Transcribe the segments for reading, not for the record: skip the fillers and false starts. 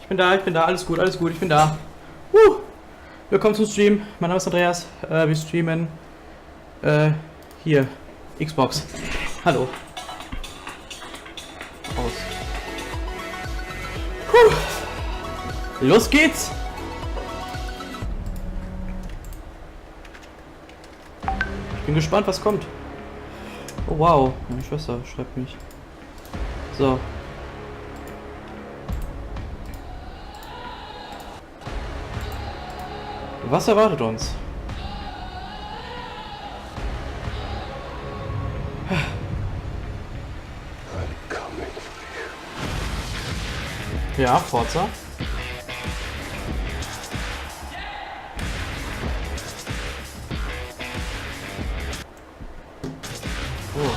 Ich bin da, alles gut, ich bin da. Willkommen zum Stream, mein Name ist Andreas, wir streamen, hier, Xbox. Hallo. Aus. Los geht's! Ich bin gespannt, was kommt. Oh wow, meine Schwester schreibt mich. So. Was erwartet uns? Ja, Forza. Oh.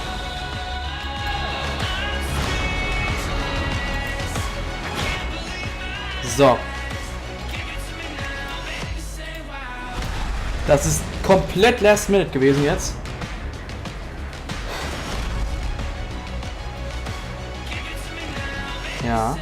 So. Das ist komplett last minute gewesen jetzt. Ja.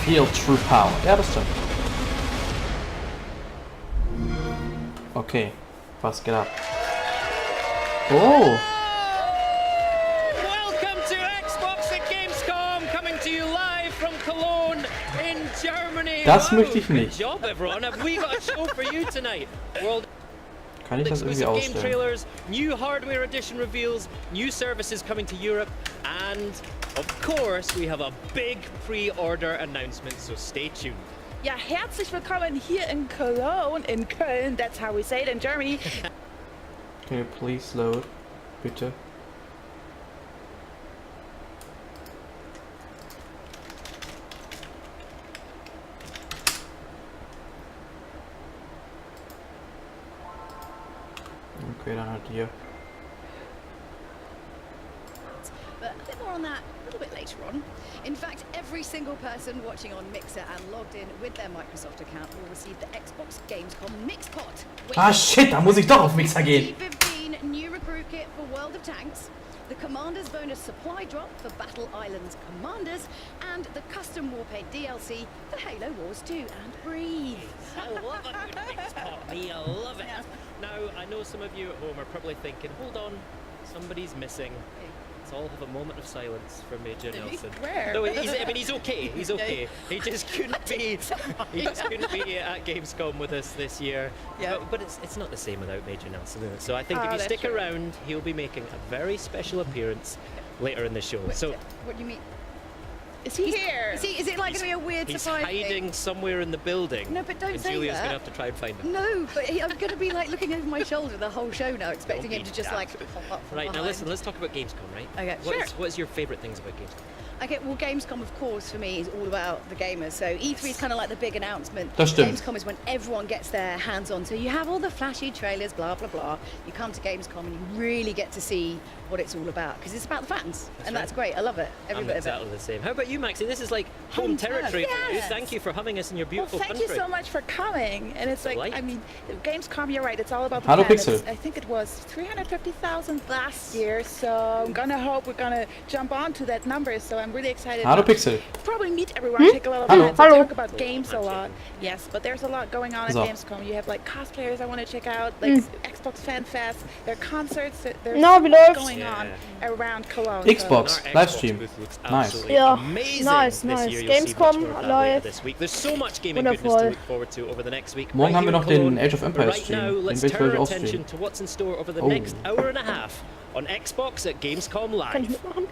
Feel true power. Ja, das stimmt. Okay, was geht ab? Oh! Welcome to Xbox at Gamescom, coming to you live from Cologne in Germany. Das möchte ich nicht. Good job, everyone. Have we got a show for you tonight? World Kann ich das irgendwie exclusive game ausstellen? trailers, new hardware edition reveals, new services coming to Europe, and of course we have a big pre-order announcement, so stay tuned. Ja, herzlich willkommen hier in Cologne, in Köln, that's how we say it in Germany. Can you please load? Bitte. Okay, dann halt hier. But a bit more on that a little bit later on. In fact, every single person watching on Mixer and logged in with their Microsoft account will receive the Xbox Gamescom Mixpot. Ah shit, da muss ich doch auf Mixer gehen. T15 new recruit kit for World of Tanks, the Commander's bonus supply drop for Battle Islands Commanders, and the custom Warpaint DLC for Halo Wars 2 and Breathe. I love a good Mixpot, me, I love it. Now, I know some of you at home are probably thinking, hold on, somebody's missing. Let's all have a moment of silence for Major Nelson. Where? No, he's okay. He's okay. He just couldn't be. He just couldn't be at Gamescom with us this year. Yeah. But it's not the same without Major Nelson. So I think if you that's stick true. around, he'll be making a very special appearance later in the show. Wait, So what do you mean? Is he here? Is it like going to be a weird he's surprise hiding thing? somewhere in the building. No, but don't and say Julia's that. gonna have to try and find him. No, but I'm going to be like looking over my shoulder the whole show now, expecting Don't him be to just like daft. pop up from Right, now behind. listen, let's talk about Gamescom, right? Okay, What's your favourite things about Gamescom? Okay, well, Gamescom, of course, for me is all about the gamers. So E3 is kind of like the big announcement. Das stimmt. Gamescom is when everyone gets their hands on. So you have all the flashy trailers, blah blah blah. You come to Gamescom and you really get to see what it's all about because it's about the fans, and that's great. I love it. Every I'm bit of exactly it. the same. How about you, Maxie? This is like home turf. territory for you. Yes. Thank you for having us in your Well, beautiful thank country. you so much for coming. And it's like, Delight. I mean, Gamescom, you're right, it's all about the Hallo, fans. Pixel. I think it was 350,000 last year, so I'm gonna hope we're gonna jump onto that number, so I'm really excited. Hallo Pixel. Probably meet everyone, take a lot of Hallo. fans, Hallo. talk about games a lot. Yes, but there's a lot going on at So. Gamescom. You have like cosplayers I want to check out, like Xbox Fan Fest, there are concerts, there's Na, so wie much läuft's? going on around Cologne. Xbox. Our Xbox Livestream. booth looks Nice. absolutely Ja, amazing nice, this nice. year. You'll see much Gamescom more of that later läuft. this week. There's so much gaming goodness to Wundervoll. look forward to over the next week. Morgen haben wir here noch in den Cologne. Age of Empires Right Stream. now, Den let's will ich turn gleich our ausstreamen. attention to what's in store over the Oh. next hour and a half on Xbox at Gamescom Kann ich Live. mitmachen?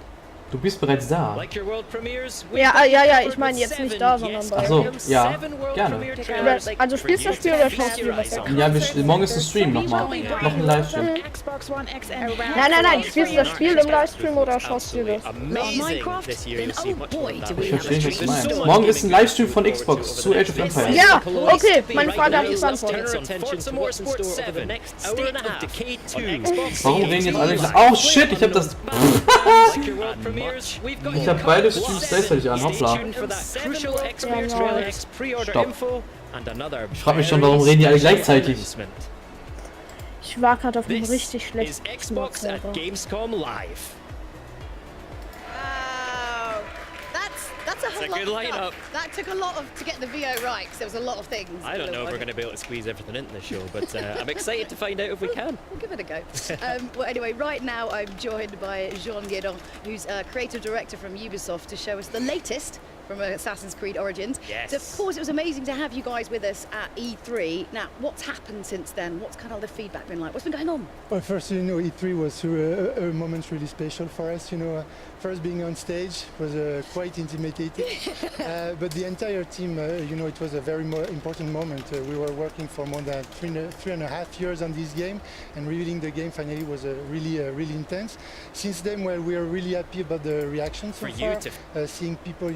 Du bist bereits da. Like your world premieres, Ja, we've ja, covered ich meine with jetzt nicht 7, da, sondern yes, bei- Ach so, we have ja, 7 world gerne. premiere Oder- trailers Also for spielst you das Spiel to oder feast schaust du your dir eyes was on. an? Ja, morgen ist ein Stream nochmal. Noch ein Livestream. Xbox One X around Nein, spielst du das Spiel im Livestream oder schaust du dir das? Amazing Minecraft? this year. Then You'll see oh much boy, more of do that. we Ich have verstehe nicht, was du There's so meinst. much Morgen ist ein gaming Livestream von to look forward Xbox to zu over the Age of next Empires. Ja, Police okay, be meine right Frage now. habe ich Let's beantwortet. turn our attention to what's in store over the next hour and a half on Xbox Warum reden jetzt alle Live. gleich? Oh shit, ich hab das. Like your world premieres, premieres. We've got Ich you hab beide covered. Streams gleichzeitig an, Stay hoppla. tuned for that 7 crucial World experience Premiere trailers, pre-order Stopp. info, and another Ich frag mich schon, very warum reden die alle special gleichzeitig? announcement. Ich war gerade auf einem This richtig is schlechten Xbox at Server. Gamescom Live. Wow. That's a It's a lot good of lineup. stuff. That took a lot to get the VO right, because there was a lot of things. I don't know if we're going to be able to squeeze everything into the show, but I'm excited to find out if we can. We'll give it a go. Well, anyway, right now I'm joined by Jean Guédon, who's creative director from Ubisoft, to show us the latest from Assassin's Creed Origins. Yes. So, of course, it was amazing to have you guys with us at E3. Now, what's happened since then? What's kind of the feedback been like? What's been going on? Well, first, E3 was a moment really special for us. First being on stage was quite intimidating, but the entire team, it was a very important moment. We were working for more than three and a half years on this game, and revealing the game finally was really intense. Since then, well, we are really happy about the reactions so For far. you Seeing people,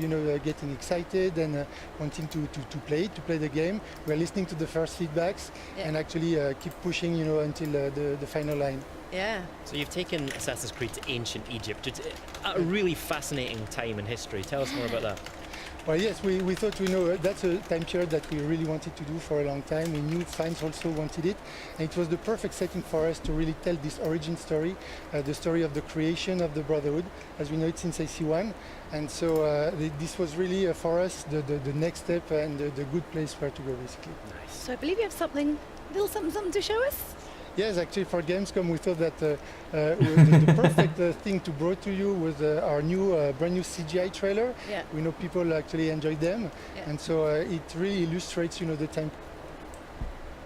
getting excited and wanting to play the game. We are listening to the first feedbacks and actually keep pushing, until the final line. Yeah. So you've taken Assassin's Creed to ancient Egypt. It's a really fascinating time in history. Tell us more about that. Well, yes, we thought, that's a time period that we really wanted to do for a long time. We knew fans also wanted it, and it was the perfect setting for us to really tell this origin story, the story of the creation of the Brotherhood, as we know it since AC1. And so this was really for us the next step and the good place where to go, basically. Nice. So I believe you have something to show us? Yes, actually for Gamescom we thought that the perfect thing to bring to you was our brand new CGI trailer. Yeah. We know people actually enjoyed them, and so it really illustrates, the time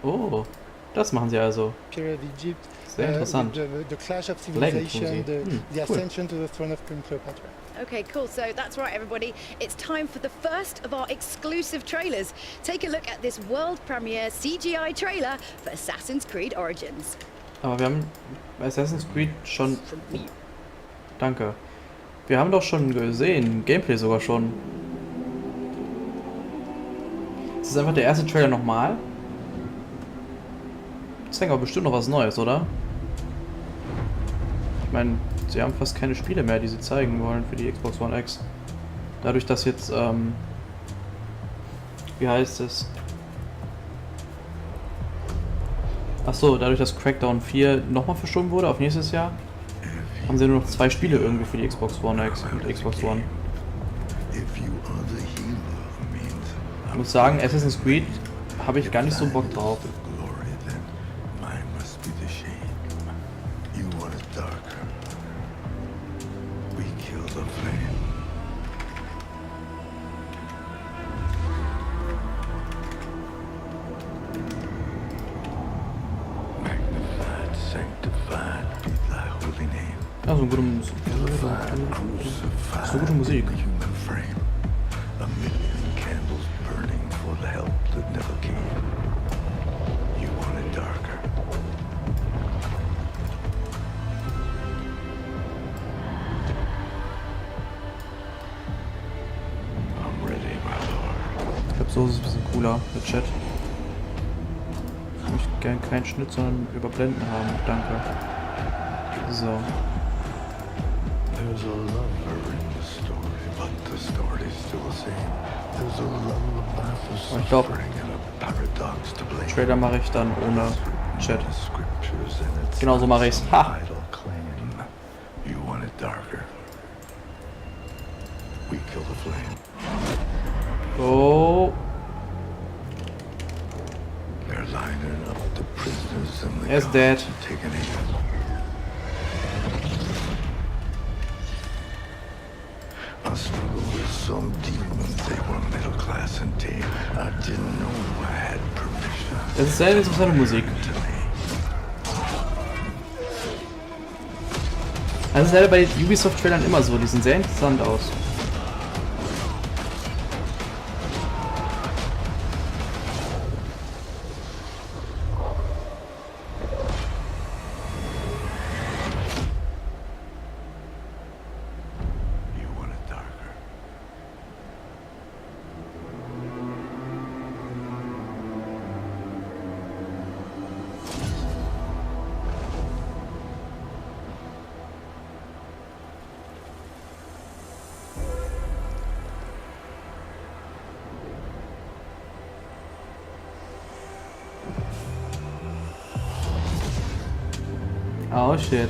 Oh, das machen sie also. period of Egypt, Sehr interessant. the clash of Legacy. civilization, the Cool. ascension to the throne of Queen Cleopatra. Okay, cool. So that's right, everybody. It's time for the first of our exclusive trailers. Take a look at this world premiere CGI trailer for Assassin's Creed Origins. Aber wir haben Assassin's Creed schon... Danke. Wir haben doch schon gesehen, Gameplay sogar schon. Ist das einfach der erste Trailer nochmal? Die zeigen aber bestimmt noch was Neues, oder? Ich meine, sie haben fast keine Spiele mehr, die sie zeigen wollen für die Xbox One X. Dadurch, dass jetzt, wie heißt es? Achso, dadurch, dass Crackdown 4 nochmal verschoben wurde auf nächstes Jahr, haben sie nur noch 2 Spiele irgendwie für die Xbox One X und Xbox One. Ich muss sagen, Assassin's Creed habe ich gar nicht so Bock drauf. Ja, so eine gute Musik. So gute Musik. Ich glaube, so ist es ein bisschen cooler, der Chat. Ich möchte gerne keinen Schnitt, sondern überblenden haben. Danke. So. There's a lover in the story, but the story's still the same. There's a lullaby for Ich glaube, suffering and a paradox to blame. Trailer mache ich dann ohne Chat. The scriptures and its Genau so mache ich's. Ha! idle claim. You want it darker. We kill the flame. Oh. They're lining up the prisoners and the Er ist dead. taking aim. I struggled with some demons, they were middle class and tame. I didn't know I had permission Das ist sehr interessante Musik. to me. Das ist leider bei Ubisoft-Trailern immer so, die sehen sehr interessant aus. You want it darker. Oh shit.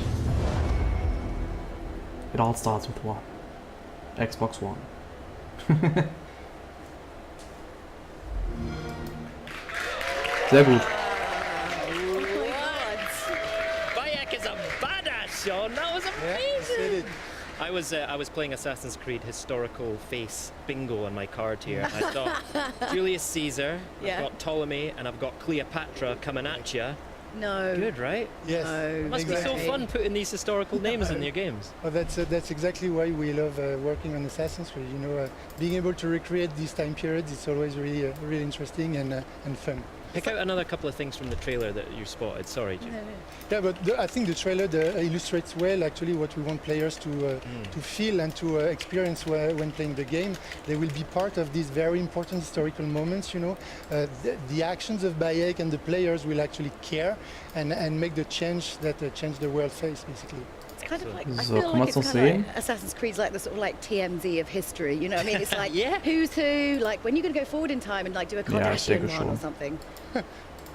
It all starts with one. Xbox One. Sehr gut. Bayek is a badass, Sean. That was amazing. I was playing Assassin's Creed historical face bingo on my card here. I've got Julius Caesar, Yeah. I've got Ptolemy, and I've got Cleopatra coming at you. No. Good, right? Yes. No. It must be so fun putting these historical names in your games. Well, that's exactly why we love working on Assassin's Creed. You know, being able to recreate these time periods, it's always really really interesting and fun. Pick out another couple of things from the trailer that you spotted. Sorry, Jim. Yeah, but I think the trailer illustrates well actually what we want players to feel and to experience when playing the game. They will be part of these very important historical moments. You know, the actions of Bayek and the players will actually care and make the change that change the world face basically. It's kind of like, I So, feel kann like man's it's noch kind of sehen? like Assassin's Creed's like the sort of like TMZ of history, you know what I mean? It's like Yeah. who's who, like when you're going to go forward in time and like do a Ja, ich Kardashian denke one or schon. something.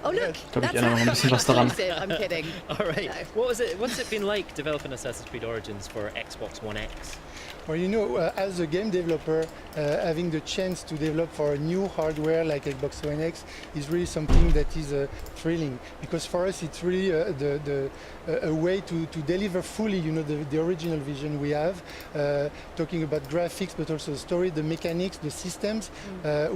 Oh look, Ich glaube, ich erinnere noch ein bisschen was daran. I'm kidding. All right. No. What's it been like developing Assassin's Creed Origins for Xbox One X? Well, you know, as a game developer, having the chance to develop for a new hardware like Xbox One X is really something that is thrilling. Because for us, it's really a way to deliver fully, you know, the original vision we have. Talking about graphics, but also the story, the mechanics, the systems.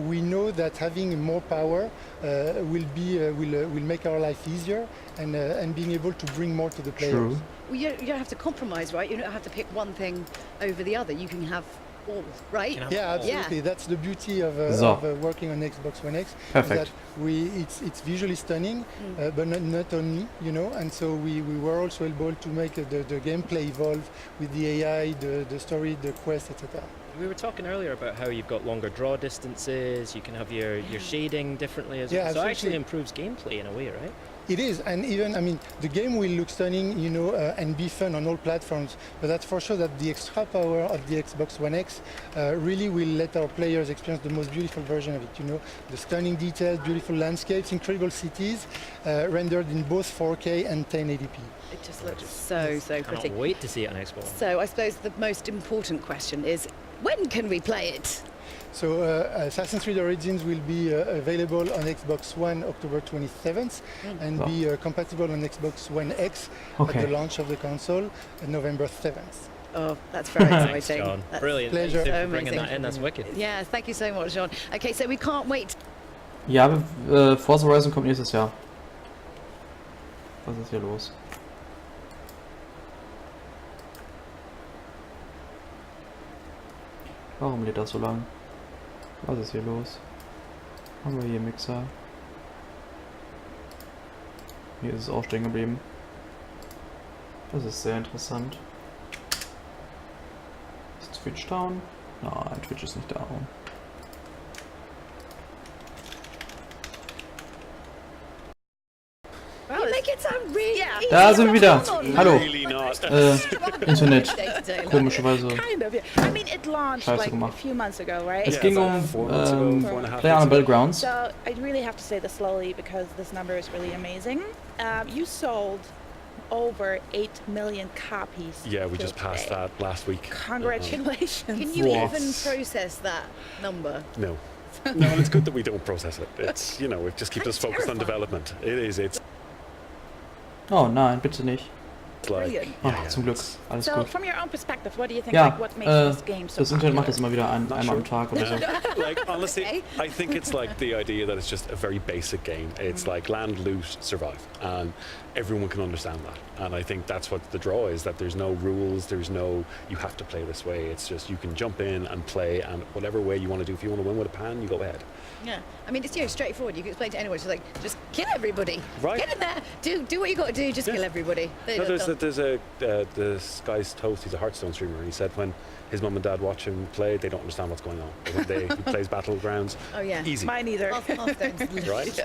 We know that having more power will make our life easier and being able to bring more to the players. True. Well, you don't have to compromise, right? You don't have to pick one thing over the other. You can have all, right? Can have Yeah, all. absolutely. That's the beauty of So. working on Xbox One X. Perfect. Is that it's visually stunning, but not only, you know. And so we were also able to make the gameplay evolve with the AI, the story, the quest, etc. We were talking earlier about how you've got longer draw distances, you can have your shading differently as Yeah, well. So it absolutely. actually improves gameplay in a way, right? It is, and even, I mean, the game will look stunning, you know, and be fun on all platforms, but that's for sure that the extra power of the Xbox One X really will let our players experience the most beautiful version of it, you know, the stunning details, beautiful landscapes, incredible cities, rendered in both 4K and 1080p. It just looks so Cannot pretty. wait to see it on Xbox One. So I suppose the most important question is, when can we play it? So Assassin's Creed Origins will be available on Xbox One October 27th and Wow. be compatible on Xbox One X at Okay. the launch of the console November 7th. Oh, that's very Thanks, exciting. John. That's Brilliant. pleasure. Thank you So for bringing amazing. that in. That's wicked. Yeah, thank you so much, John. Okay, so we can't wait. Ja, Forza Horizon kommt nächstes Jahr. Was ist hier los? Warum lädt das so lang? Was ist hier los? Haben wir hier Mixer? Hier ist es auch stehen geblieben. Das ist sehr interessant. Ist Twitch down? Nein, Twitch ist nicht down. You make it sound really easy. Da sind wir wieder. Come on. Hallo. Really not. Internet. Day-to-day life. Komischerweise. Kind of, yeah. I mean, it launched Scheiße like a gemacht. few months ago, right? Es Yeah, ging about um 4 months ago, 4.5 Player on months ago. Battlegrounds. So I really have to say this slowly because this number is really amazing. You sold over 8 million copies. Yeah, we till just passed today. that last week. Congratulations. Can you Wow. even process that number? No. No, and it's good that we don't process it. It's, you know, it just keeps us That's focused on terrifying. development. It is, it's Oh nein, bitte nicht. like... Brilliant. Ach, zum Glück. Alles So, gut. from your own perspective, what do you think? Ja, like, what makes this game so das Internet macht popular? das immer wieder einmal am Tag oder so. Like, honestly, Okay. I think it's like the idea that it's just a very basic game. It's like land, loot, survive. And everyone can understand that. And I think that's what the draw is, that there's no rules, there's no, you have to play this way. It's just, you can jump in and play, and whatever way you want to do. If you want to win with a pan, you go ahead. Yeah, I mean, it's, you know, straightforward. You can explain to anyone. It's like, just kill everybody. Right. Get in there. Do what you got to do. Just Yeah. kill everybody. No, there's guy's Toast, he's a Hearthstone streamer, and he said when his mum and dad watch him play, they don't understand what's going on. But when he plays Battlegrounds, Oh yeah. easy. Mine either. Hearthstone's Right?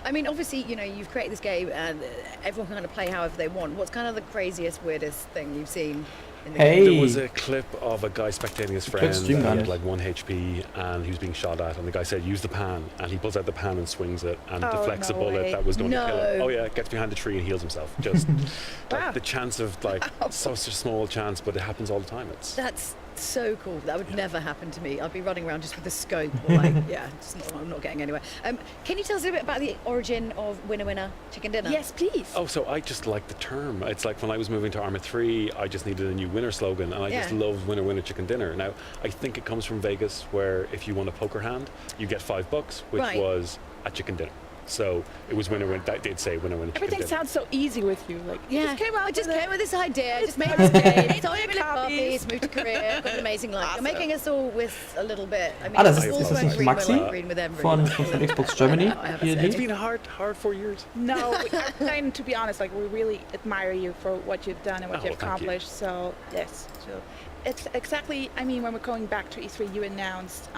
I mean, obviously, you know, you've created this game and everyone can kind of play however they want. What's kind of the craziest, weirdest thing you've seen? in the Hey. There was a clip of a guy spectating his friend. stream He gun. had like 1 HP and he was being shot at, and the guy said, "Use the pan," and he pulls out the pan and swings it and Oh, deflects a no bullet way. that was going to kill him. No. Oh yeah, gets behind a tree and heals himself. Just Wow. like the chance of like such a small chance, but it happens all the time. It's That's so cool. That would never happen to me. I'd be running around just with a scope. Or like, I'm not getting anywhere. Can you tell us a bit about the origin of Winner Winner Chicken Dinner? Yes, please. Oh, so I just like the term. It's like when I was moving to Arma 3, I just needed a new winner slogan, and I just Yeah. love Winner Winner Chicken Dinner. Now, I think it comes from Vegas, where if you won a poker hand, you get $5, which Right. was a chicken dinner. So it was winner winner. That did say winner winner chicken Everything dinner. sounds so easy with you. Like, you Yeah, just came out I just with came with this idea. Just made made this mistakes, cake. Sold a made bit of copies. coffees, moved to Korea, got an amazing life. You're Awesome. making us all with a little bit. I mean, Ah, das it's ist, all ist das going nicht green, Maxi we're like green with every von love. Xbox Germany? I have Hier to say. It's liegt? been hard 4 years. No, and to be honest, like we really admire you for what you've done and what Oh, you've thank you. accomplished. So yes, so it's exactly. I mean, when we're going back to E3, you announced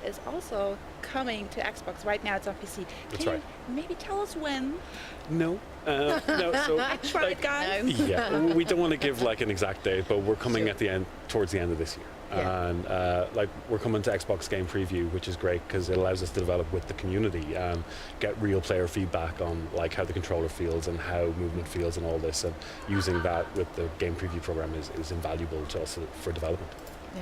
is also coming to Xbox. Right now, it's on PC. That's Can right. you maybe tell us when? No. No, so I tried, guys. No. yeah, we don't want to give like an exact date, but we're coming Sure. at the end, towards the end of this year. Yeah. And like we're coming to Xbox Game Preview, which is great because it allows us to develop with the community and get real player feedback on like how the controller feels and how movement feels and all this. And using that with the Game Preview program is invaluable to us for development.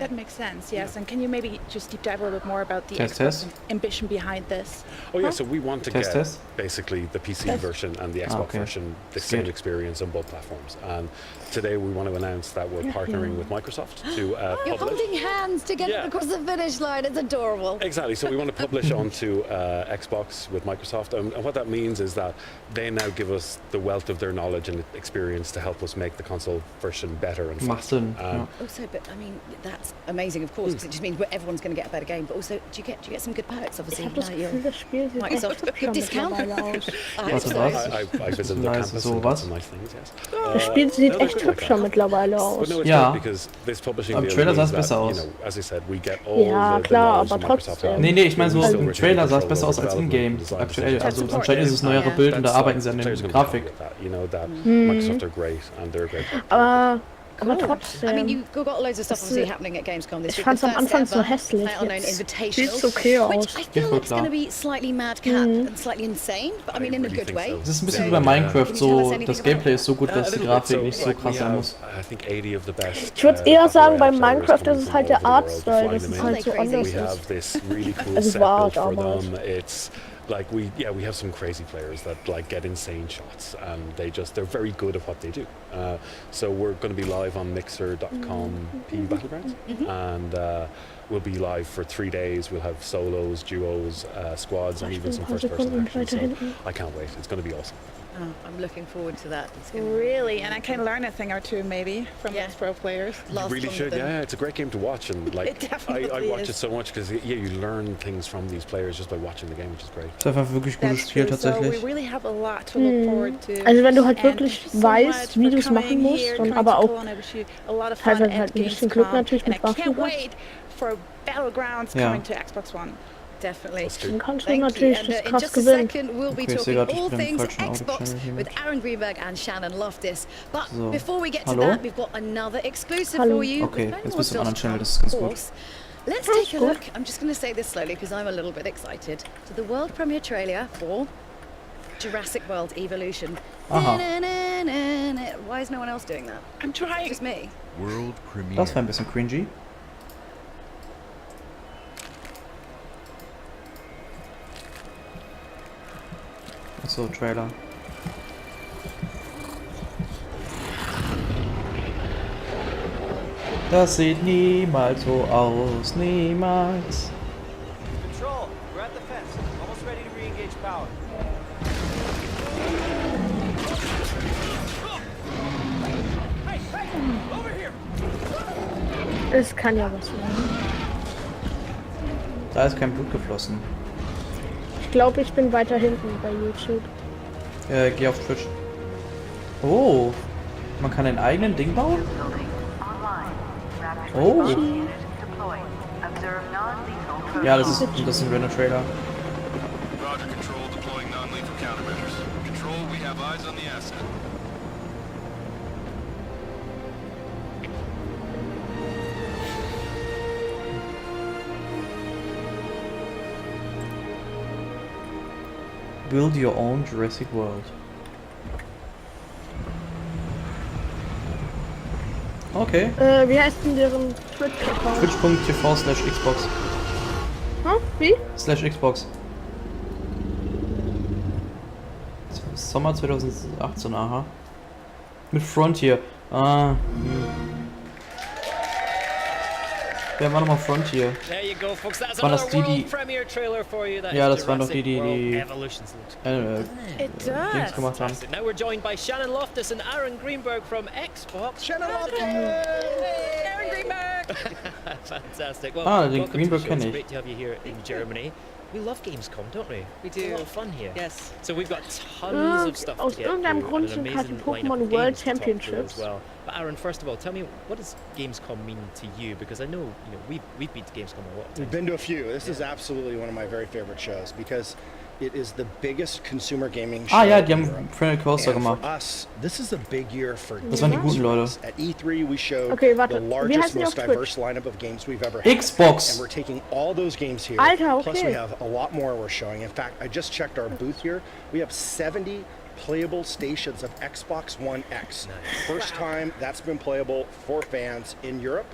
That makes sense. Yes, and can you maybe just deep dive a little bit more about the Test, Xbox test. ambition behind this? Oh yeah, so we want to Test, get test. basically the PC Test. version and the Xbox okay. version the Good. same experience on both platforms. And today we want to announce that we're partnering with Microsoft to You're publish. holding hands to get Yeah. across the finish line. It's adorable. Exactly. So we want to publish onto Xbox with Microsoft, and what that means is that they now give us the wealth of their knowledge and experience to help us make the console version better and Macht faster. Sinn. Ja. Also, but I mean, that's amazing, of course, because it just means everyone's going to get a better game. But also, do you get some good perks? Ich Obviously, habe das now you're- Gefühl, das Spiel sieht Microsoft echt hübscher Discount. mittlerweile aus. I hope Warte, so. was? I visited the Nice, campus so and got was? some nice things. Yes. Das Spiel sieht no, they're echt good like hübscher that. mittlerweile But aus. no, it's Ja. great because this publishing Am deal Trailer means sah's besser that, aus. you know, as I said, we get all Ja, the klar, knowledge aber that Microsoft trotzdem. has. Nee, ich meine so, We still im retain Trailer sah es control besser aus over als in-game development, design aktuell. decisions. Also Support. anscheinend ist es neuere Ja. Bild und da That's arbeiten like, sie an players der are gonna be happy Grafik. with that, you know, that Mhm. Microsoft are great and they're a great Aber I mean, trotzdem. you've got loads of stuff Das obviously ist- happening at Gamescom this Ich week. fand's The am first Anfang so ever hässlich. PlayerUnknown Jetzt Invitational, sieht's okay which aus. I Geht feel voll it's going to klar. be slightly madcap and slightly insane, but I mean in a really good think way. so. Es ist ein bisschen So, wie bei Minecraft, can you tell us so anything das about Gameplay ist so gut, A dass die little bit. Grafik nicht so like, krass we sein have, muss. I think 80 of the best. Ich würde eher sagen, bei Battle Royale Minecraft players ist es coming halt from der all over the world, Artstyle, flying dass them es in. halt so Crazy. anders We have ist. this really cool Es set war built for damals. them. It's like we have some crazy players that like get insane shots and they're very good at what they do. So we're going to be live on mixer.com Battlegrounds and we'll be live for 3 days. We'll have solos, duos, squads and Ich even bin some ein paar first person Sekunden action. weiter So hinten. I can't wait. It's going to be awesome. Oh, I'm looking forward to that. It's gonna Really, and I can learn a thing or two maybe from Yeah. those pro players. last You really one should, with them. yeah. It's a great game to watch, and like It definitely I watch is. it so much because you learn things from these players just by watching the game, which is great. Es ist einfach wirklich gutes That's Spiel true. So we tatsächlich. really have a lot to look forward to. Also wenn du halt And wirklich thank you so weißt, much wie for du es machen coming musst here, und coming aber to auch Cologne. I wish you a lot of fun teilweise at halt ein bisschen Glück Gamescom. natürlich And mit I can't Waffen hast. wait for Battlegrounds Ja. coming to Xbox One. Definitely. Let's Dann do. kannst du Thank you. natürlich And das in krass just a gewinnen. second, we'll be Okay, ich sehe grad, talking ich all bin im things falschen Xbox Audio-Channel hier with mit. Aaron Greenberg and Shannon Loftus. But So. before we get to Hallo? that, we've got another exclusive Hallo. for you. Okay, With no jetzt more bist du im anderen stuff, Channel, das ist ganz of gut. course. Let's Alles take a gut. look. I'm just going to say this slowly because I'm a little bit excited. To the world premiere trailer for Jurassic World Evolution. Aha. Why is no one else doing that? I'm trying. Just me. World premiere. Das war ein bisschen cringy. Achso, Trailer. Das sieht niemals so aus, niemals. Control, we're at the fence. Almost ready to re-engage power. Hey, hey! Over here! Es kann ja was werden. Da ist kein Blut geflossen. Ich glaube, ich bin weiter hinten bei YouTube. Geh auf Twitch. Oh, man kann ein eigenen Ding bauen? Oh. Ja, das ist ein Render-Trailer. Roger, Control, deploying non-lethal countermeasures. Control, we have eyes on the asset. Build your own Jurassic World. Okay. Wie heißt denn deren Twitch-Account? Twitch.tv/Xbox. Hm? Wie? /Xbox. Sommer 2018, aha. Mit Frontier. Wer war nochmal Frontier? There you go, folks. That's War das another die, world premiere trailer for you. That ja, is das waren doch die, Jurassic World Evolutions. It does. Dings gemacht haben. Now we're joined by Shannon Loftus and Aaron Greenberg from Xbox. Shannon Loftus! Aaron Greenberg. Fantastic. Well, Den welcome Greenberg to the show. kenne It's ich. great to have you here in Germany. We love Gamescom, don't we? We It's a do. lot of fun here. Yes. So we've got tons of stuff Aus to get irgendeinem through, Grund and an sind gerade die amazing lineup Pokémon of World games to talk through Championships. as well. But Aaron, first of all, tell me, what does Gamescom mean to you? Because I know, we've been to Gamescom a lot. We've been to a few. This is absolutely one of my very favorite shows because it is the biggest consumer gaming show. Ja, die in haben Europe. Friendly Coaster And gemacht. for us, this is a big year for Das waren die guten Leute. At E3, we showed Okay, warte. the Wie largest, heißen die most auf diverse Twitch? lineup of games we've ever had. Xbox. And we're taking all those games here. Alter, Plus, we okay. have a lot more we're showing. In fact, I just checked our booth here. We have 70 playable stations of Xbox One X. First time that's been playable for fans in Europe.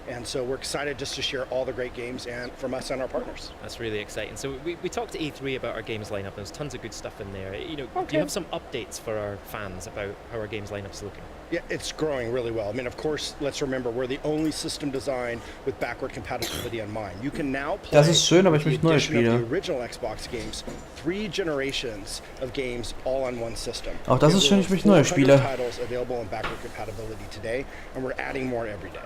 And so we're excited just to share all the great games and from us and our partners. That's really exciting. So we talked to E3 about our games lineup. There's tons of good stuff in there. Do Okay. you have some updates for our fans about how our games lineup's looking? Yeah, it's growing really well. I mean, of course, let's remember, we're the only system design with backward compatibility in mind. You can now play Das ist schön, aber ich with möchte the neue addition of Spiele. the original Xbox games, 3 generations of games all on one system. Auch das ist schön, ich möchte neue 400 Spiele. titles available in backward compatibility today, and we're adding more every day.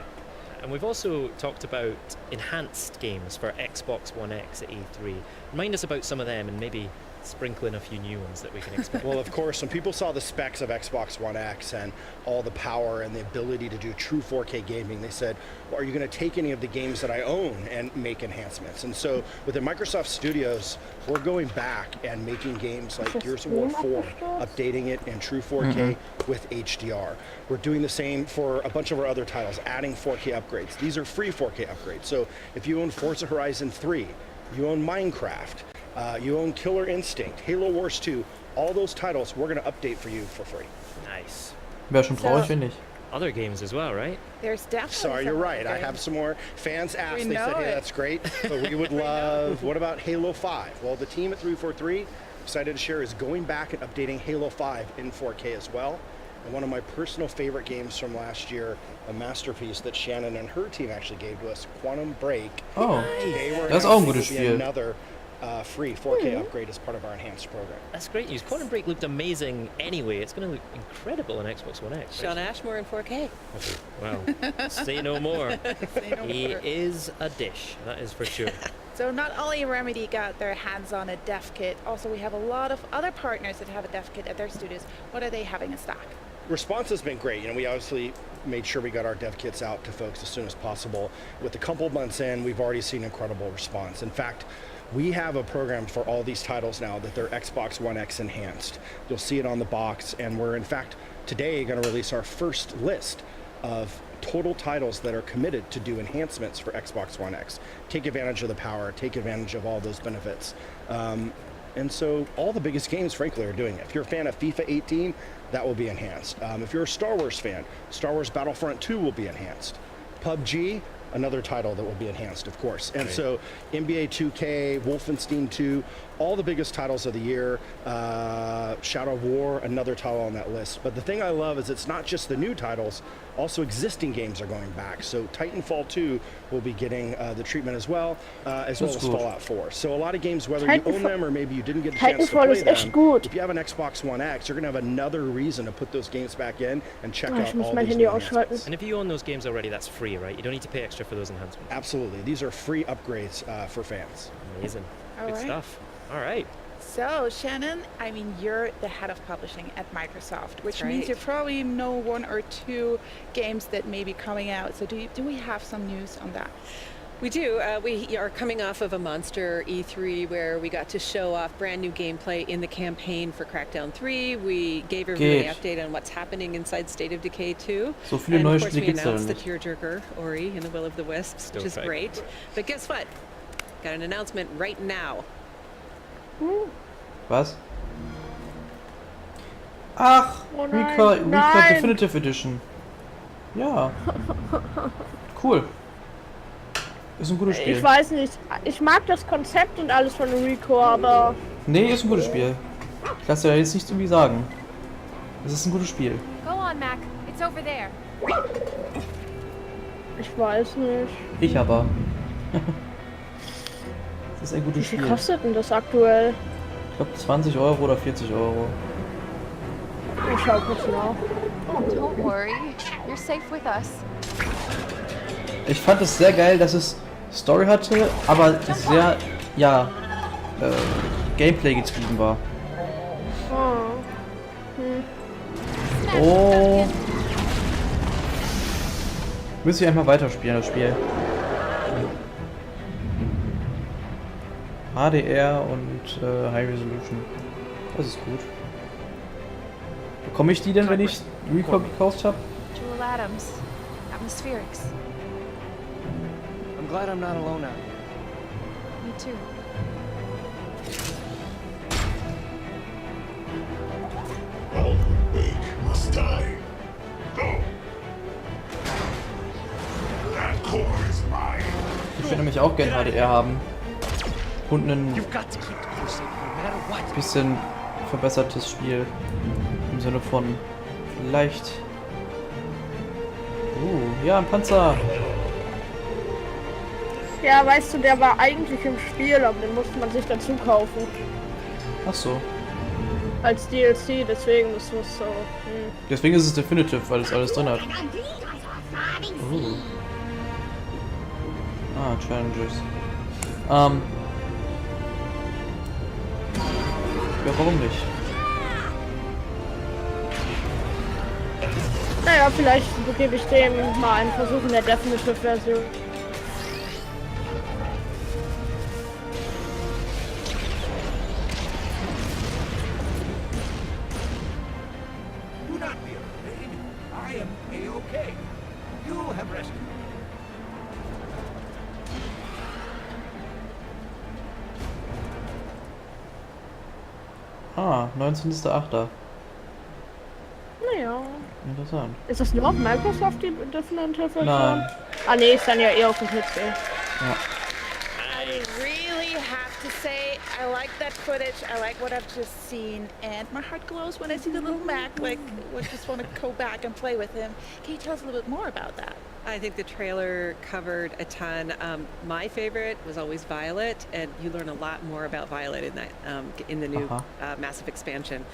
And we've also talked about enhanced games for Xbox One X at E3. Remind us about some of them and maybe sprinkle in a few new ones that we can expect. Well, of course, when people saw the specs of Xbox One X and all the power and the ability to do true 4K gaming, they said, well, are you going to take any of the games that I own and make enhancements? And so within Microsoft Studios, we're going back and making games like Gears of War 4, updating it in true 4K with HDR. We're doing the same for a bunch of our other titles, adding 4K upgrades. These are free 4K upgrades. So if you own Forza Horizon 3, you own Minecraft, you own Killer Instinct, Halo Wars 2, all those titles we're going to update for you for free. Nice. Wäre schon traurig, wenn nicht. Other games as well, right? There's definitely. Sorry, you're some right. I games. have some more. Fans asked, We they said, know hey, it. that's great, but we would love, what about Halo 5? Well, the team at 343, excited to share, is going back and updating Halo 5 in 4K as well. And one of my personal favorite games from last year, a masterpiece that Shannon and her team actually gave to us, Quantum Break. Oh, Today we're das ist auch ein announcing gutes will be Spiel. another free 4K upgrade as part of our enhanced program. That's great news. Quantum Break looked amazing anyway. It's going to look incredible on Xbox One X. Sean Ashmore in 4K. Well, say no more. Say no He more. is a dish, that is for sure. So not only Remedy got their hands on a dev kit, also we have a lot of other partners that have a dev kit at their studios. What are they having in stock? Response has been great. We obviously made sure we got our dev kits out to folks as soon as possible. With a couple months in, we've already seen incredible response. In fact, we have a program for all these titles now that they're Xbox One X enhanced. You'll see it on the box, and we're in fact today going to release our first list of total titles that are committed to do enhancements for Xbox One X. Take advantage of the power, take advantage of all those benefits. And so all the biggest games, frankly, are doing it. If you're a fan of FIFA 18, that will be enhanced. If you're a Star Wars fan, Star Wars Battlefront 2 will be enhanced. PUBG, another title that will be enhanced, of course. And so NBA 2K, Wolfenstein 2, all the biggest titles of the year, Shadow of War, another title on that list. But the thing I love is it's not just the new titles, also existing games are going back. So Titanfall 2 will be getting the treatment as well as Fallout 4. So a lot of games, whether you own them or maybe you didn't get a chance to play them, if you have an Xbox One X, you're going to have another reason to put those games back in and check out all these new enhancements. And if you own those games already, that's free, right? You don't need to pay extra for those enhancements. Absolutely. These are free upgrades for fans. Amazing. All Good right. stuff. All right. So Shannon, I mean, you're the head of publishing at Microsoft, which That's means right. you probably know 1 or 2 games that may be coming out. So do we have some news on that? We do. We are coming off of a monster E3 where we got to show off brand new gameplay in the campaign for Crackdown 3. We gave everybody an update on what's happening inside State of Decay 2. So viele And neue of course, Spiele we gibt's da announced the nicht. tearjerker Ori and the Will of the Wisps, Still which is fake. great. But guess what? Got an announcement right now. Was? Ach, Oh nein, Record nein. Definitive Edition. Ja. Cool. Ist ein gutes Spiel. Ich weiß nicht. Ich mag das Konzept und alles von Rico, aber... Nee, ist ein gutes Spiel. Ich lasse dir jetzt nichts irgendwie sagen. Es ist ein gutes Spiel. Go on, Mac. It's over there. Ich weiß nicht. Ich aber. Das ist ein gutes Wie viel Spiel. kostet denn das aktuell? Ich glaube 20 Euro oder 40 Euro. Ich schau kurz nach. Oh, don't worry. You're safe with us. Ich fand es sehr geil, dass es Story hatte, aber sehr, ja, Gameplay getrieben war. Oh. Müsste ich einfach weiterspielen, das Spiel. HDR und High Resolution. Das ist gut. Bekomme ich die denn, wenn ich Record gekauft habe? Jewel Adams. Atmospherics. I'm glad I'm not alone out here. Me too. All who wake must die. Go! That core is mine. Ich würde nämlich auch gerne HDR haben. Und ein bisschen verbessertes Spiel. Im Sinne von vielleicht... ja, ein Panzer. Ja, weißt du, der war eigentlich im Spiel, aber den musste man sich dazu kaufen. Ach so. Als DLC, deswegen ist es so. Deswegen ist es Definitive, weil es alles drin hat. Challenges. Ja, warum nicht? Naja, vielleicht gebe ich dem mal einen Versuch in der Definitive-Version. Do not be afraid. I am A-okay. You have rescued me. Ah, 19.8. Naja. Interessant. Ist das nur auf Microsoft die Definitive-Version? Nein. Ah ne, ist dann ja eher auf dem PC. Ja. I really have to say, I like that footage. I like what I've just seen, and my heart glows when I see the little Mac. Like, I just want to go back and play with him. Can you tell us a little bit more about that? I think the trailer covered a ton. My favorite was always Violet, and you learn a lot more about Violet in that in the new massive expansion.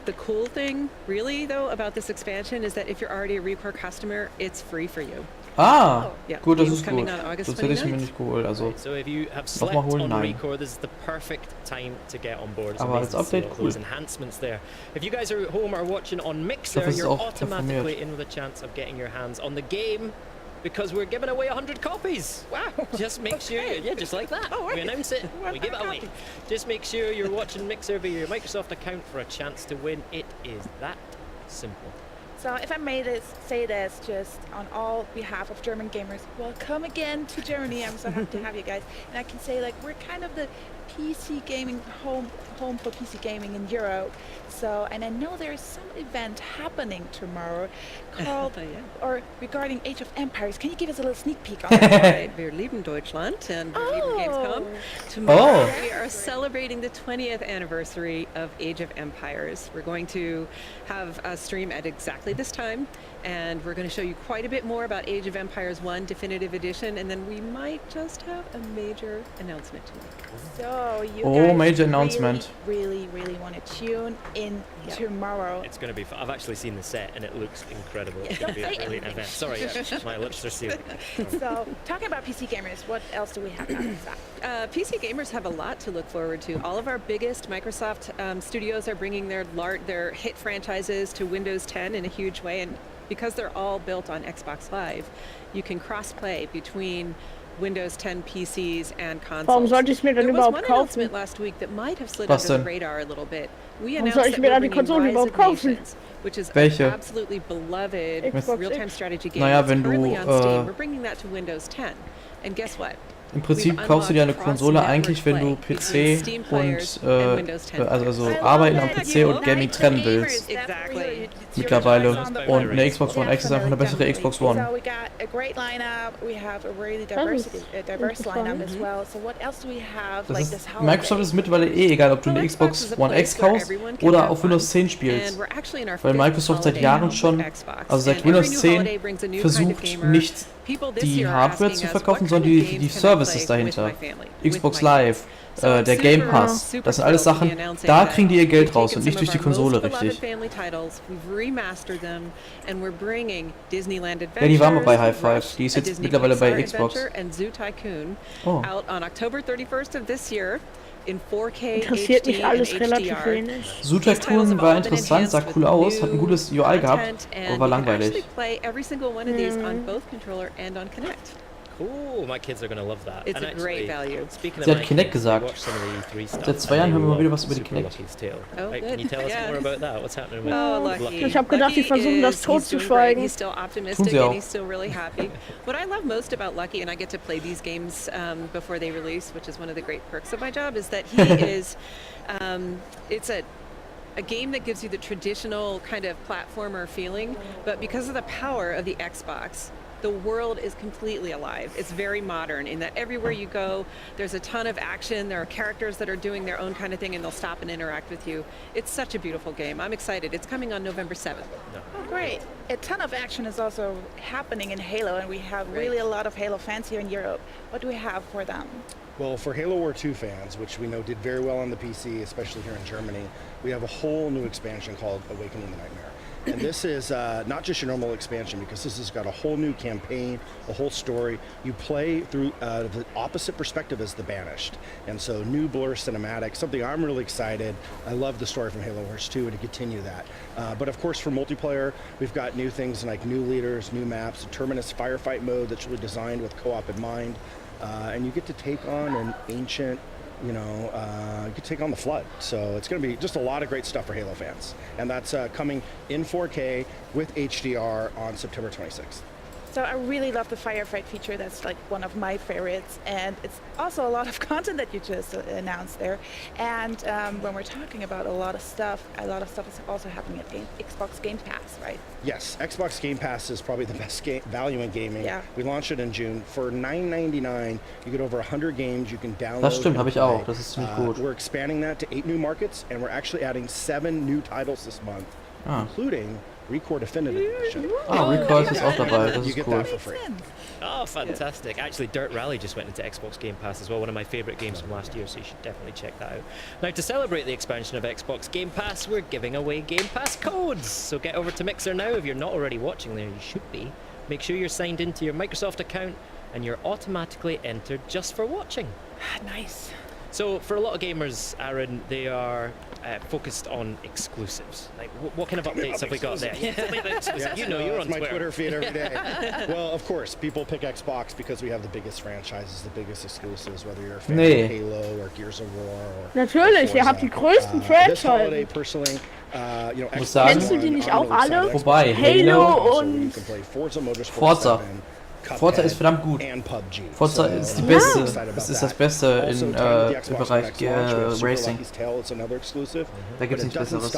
The cool thing, really, though, about this expansion is that if you're already a Recore customer, it's free for you. Ah, Yeah, gut, das game's ist coming gut. on August Sonst hätte ich es mir 29th. nicht geholt. Also, So if you have slept nochmal holen? on Nein. Recore, this is the perfect time to get on board. It's Aber amazing als to see Update all cool. those enhancements there. If you guys are at home or watching on Mixer, hoffe, es ist you're auch automatically informiert. in with a chance of getting your hands on the game. Because we're giving away 100 copies. Wow. Just make sure, yeah, just like that. We announce it, we give it away. Just make sure you're watching Mixer via your Microsoft account for a chance to win. It is that simple. So, if I may say this just on all behalf of German gamers, welcome again to Germany. I'm so happy to have you guys. And I can say, like, we're kind of the PC gaming home for PC gaming in Europe. So, and I know there's some event happening tomorrow called or regarding Age of Empires. Can you give us a little sneak peek on that? Right, wir lieben Deutschland and wir lieben Gamescom. Tomorrow we are celebrating the 20th anniversary of Age of Empires. We're going to have a stream at exactly this time, and we're going to show you quite a bit more about Age of Empires 1 Definitive Edition, and then we might just have a major announcement to make. So you Oh, guys major announcement. really want to tune in tomorrow. It's going to be fun. I've actually seen the set and it looks incredible. It's going to be a brilliant event. Sorry, my lips are sealed. So, talking about PC gamers, what else do we have out of that? PC gamers have a lot to look forward to. All of our biggest Microsoft studios are bringing their hit franchises to Windows 10 in a huge way, and because they're all built on Xbox Live, you can cross-play between Windows 10 PCs and consoles. Warum sollte ich mir denn There was überhaupt one kaufen? announcement last week that might have slid Was under the denn? radar a little bit. We Warum announced soll ich that mir we're dann die bringing Konsole Rise überhaupt of kaufen? Nations, which is Welche? an absolutely beloved Xbox real-time X. strategy game. Naja, that's wenn du, currently on Steam. We're bringing that to Windows 10. And guess what? Im Prinzip kaufst du dir eine Konsole eigentlich, wenn du PC und also Arbeiten am PC und Gaming trennen willst. Mittlerweile. Und eine Xbox One X ist einfach eine bessere Xbox One. Microsoft ist mittlerweile eh egal, ob du eine Xbox One X kaufst oder auf Windows 10 spielst. Weil Microsoft seit Jahren schon, also seit Windows 10, versucht nicht die Hardware zu verkaufen, sondern die Services dahinter. Xbox Live, der Game Pass, das sind alles Sachen, da kriegen die ihr Geld raus und nicht durch die Konsole richtig. Ja, die war mal bei High Five, die ist jetzt mittlerweile bei Xbox. Oh. Interessiert mich alles relativ wenig. Zoo Tycoon war interessant, sah cool aus, hat ein gutes UI gehabt, aber war langweilig. Cool, my kids are gonna love that. It's a great value. Sie hat Kinect gesagt. Seit 2 Jahren hören wir mal wieder was über die Kinect. Oh, right, can you tell us more about that? What's happening with Lucky? Ich habe gedacht, die versuchen das totzuschweigen. He's still optimistic and he's still really happy. What I love most about Lucky, and I get to play these games before they release, which is one of the great perks of my job, is that he is. It's a game that gives you the traditional kind of platformer feeling, but because of the power of the Xbox, the world is completely alive. It's very modern in that everywhere you go, there's a ton of action. There are characters that are doing their own kind of thing and they'll stop and interact with you. It's such a beautiful game. I'm excited. It's coming on November 7th. Oh, great. A ton of action is also happening in Halo, and we have really a lot of Halo fans here in Europe. What do we have for them? Well, for Halo War 2 fans, which we know did very well on the PC, especially here in Germany, we have a whole new expansion called Awakening the Nightmare. And this is not just your normal expansion, because this has got a whole new campaign, a whole story. You play through the opposite perspective as the Banished. And so new blur cinematic, something I'm really excited. I love the story from Halo Wars 2 and to continue that. But of course for multiplayer, we've got new things like new leaders, new maps, a Terminus firefight mode that's really designed with co-op in mind. And you get to take on an ancient, you could take on the Flood. So it's going to be just a lot of great stuff for Halo fans. And that's coming in 4K with HDR on September 26th. So I really love the firefight feature. That's like one of my favorites, and it's also a lot of content that you just announced there. And when we're talking about a lot of stuff is also happening at Xbox Game Pass, right? Yes, Xbox Game Pass is probably the best value in gaming. Yeah. We launched it in June. For $9.99, you get over 100 games you can download. Das stimmt, habe ich auch. Das ist ziemlich gut. We're expanding that to 8 new markets, and we're actually adding 7 new titles this month, including Recore Definitive Edition. Recore ist auch dabei, das ist cool. Oh, fantastic. Actually, Dirt Rally just went into Xbox Game Pass as well, one of my favourite games from last year, so you should definitely check that out. Now, to celebrate the expansion of Xbox Game Pass, we're giving away Game Pass codes! So get over to Mixer now. If you're not already watching there, you should be. Make sure you're signed into your Microsoft account, and you're automatically entered just for watching. Nice. So for a lot of gamers, Aaron, they are focused on exclusives. Like, what kind of updates have we got there? You know, you're on my Twitter feed every day. Well, of course, people pick Xbox because we have the biggest franchises, the biggest exclusives, whether you're a fan of Halo or Gears of War. Or Natürlich, ihr habt die größten Franchises. Personally, Kennst du die nicht auch alle? Wobei, Halo und Forza. Forza ist verdammt gut. Forza ist die beste, es ist das Beste im Bereich Racing. Da gibt es nichts Besseres.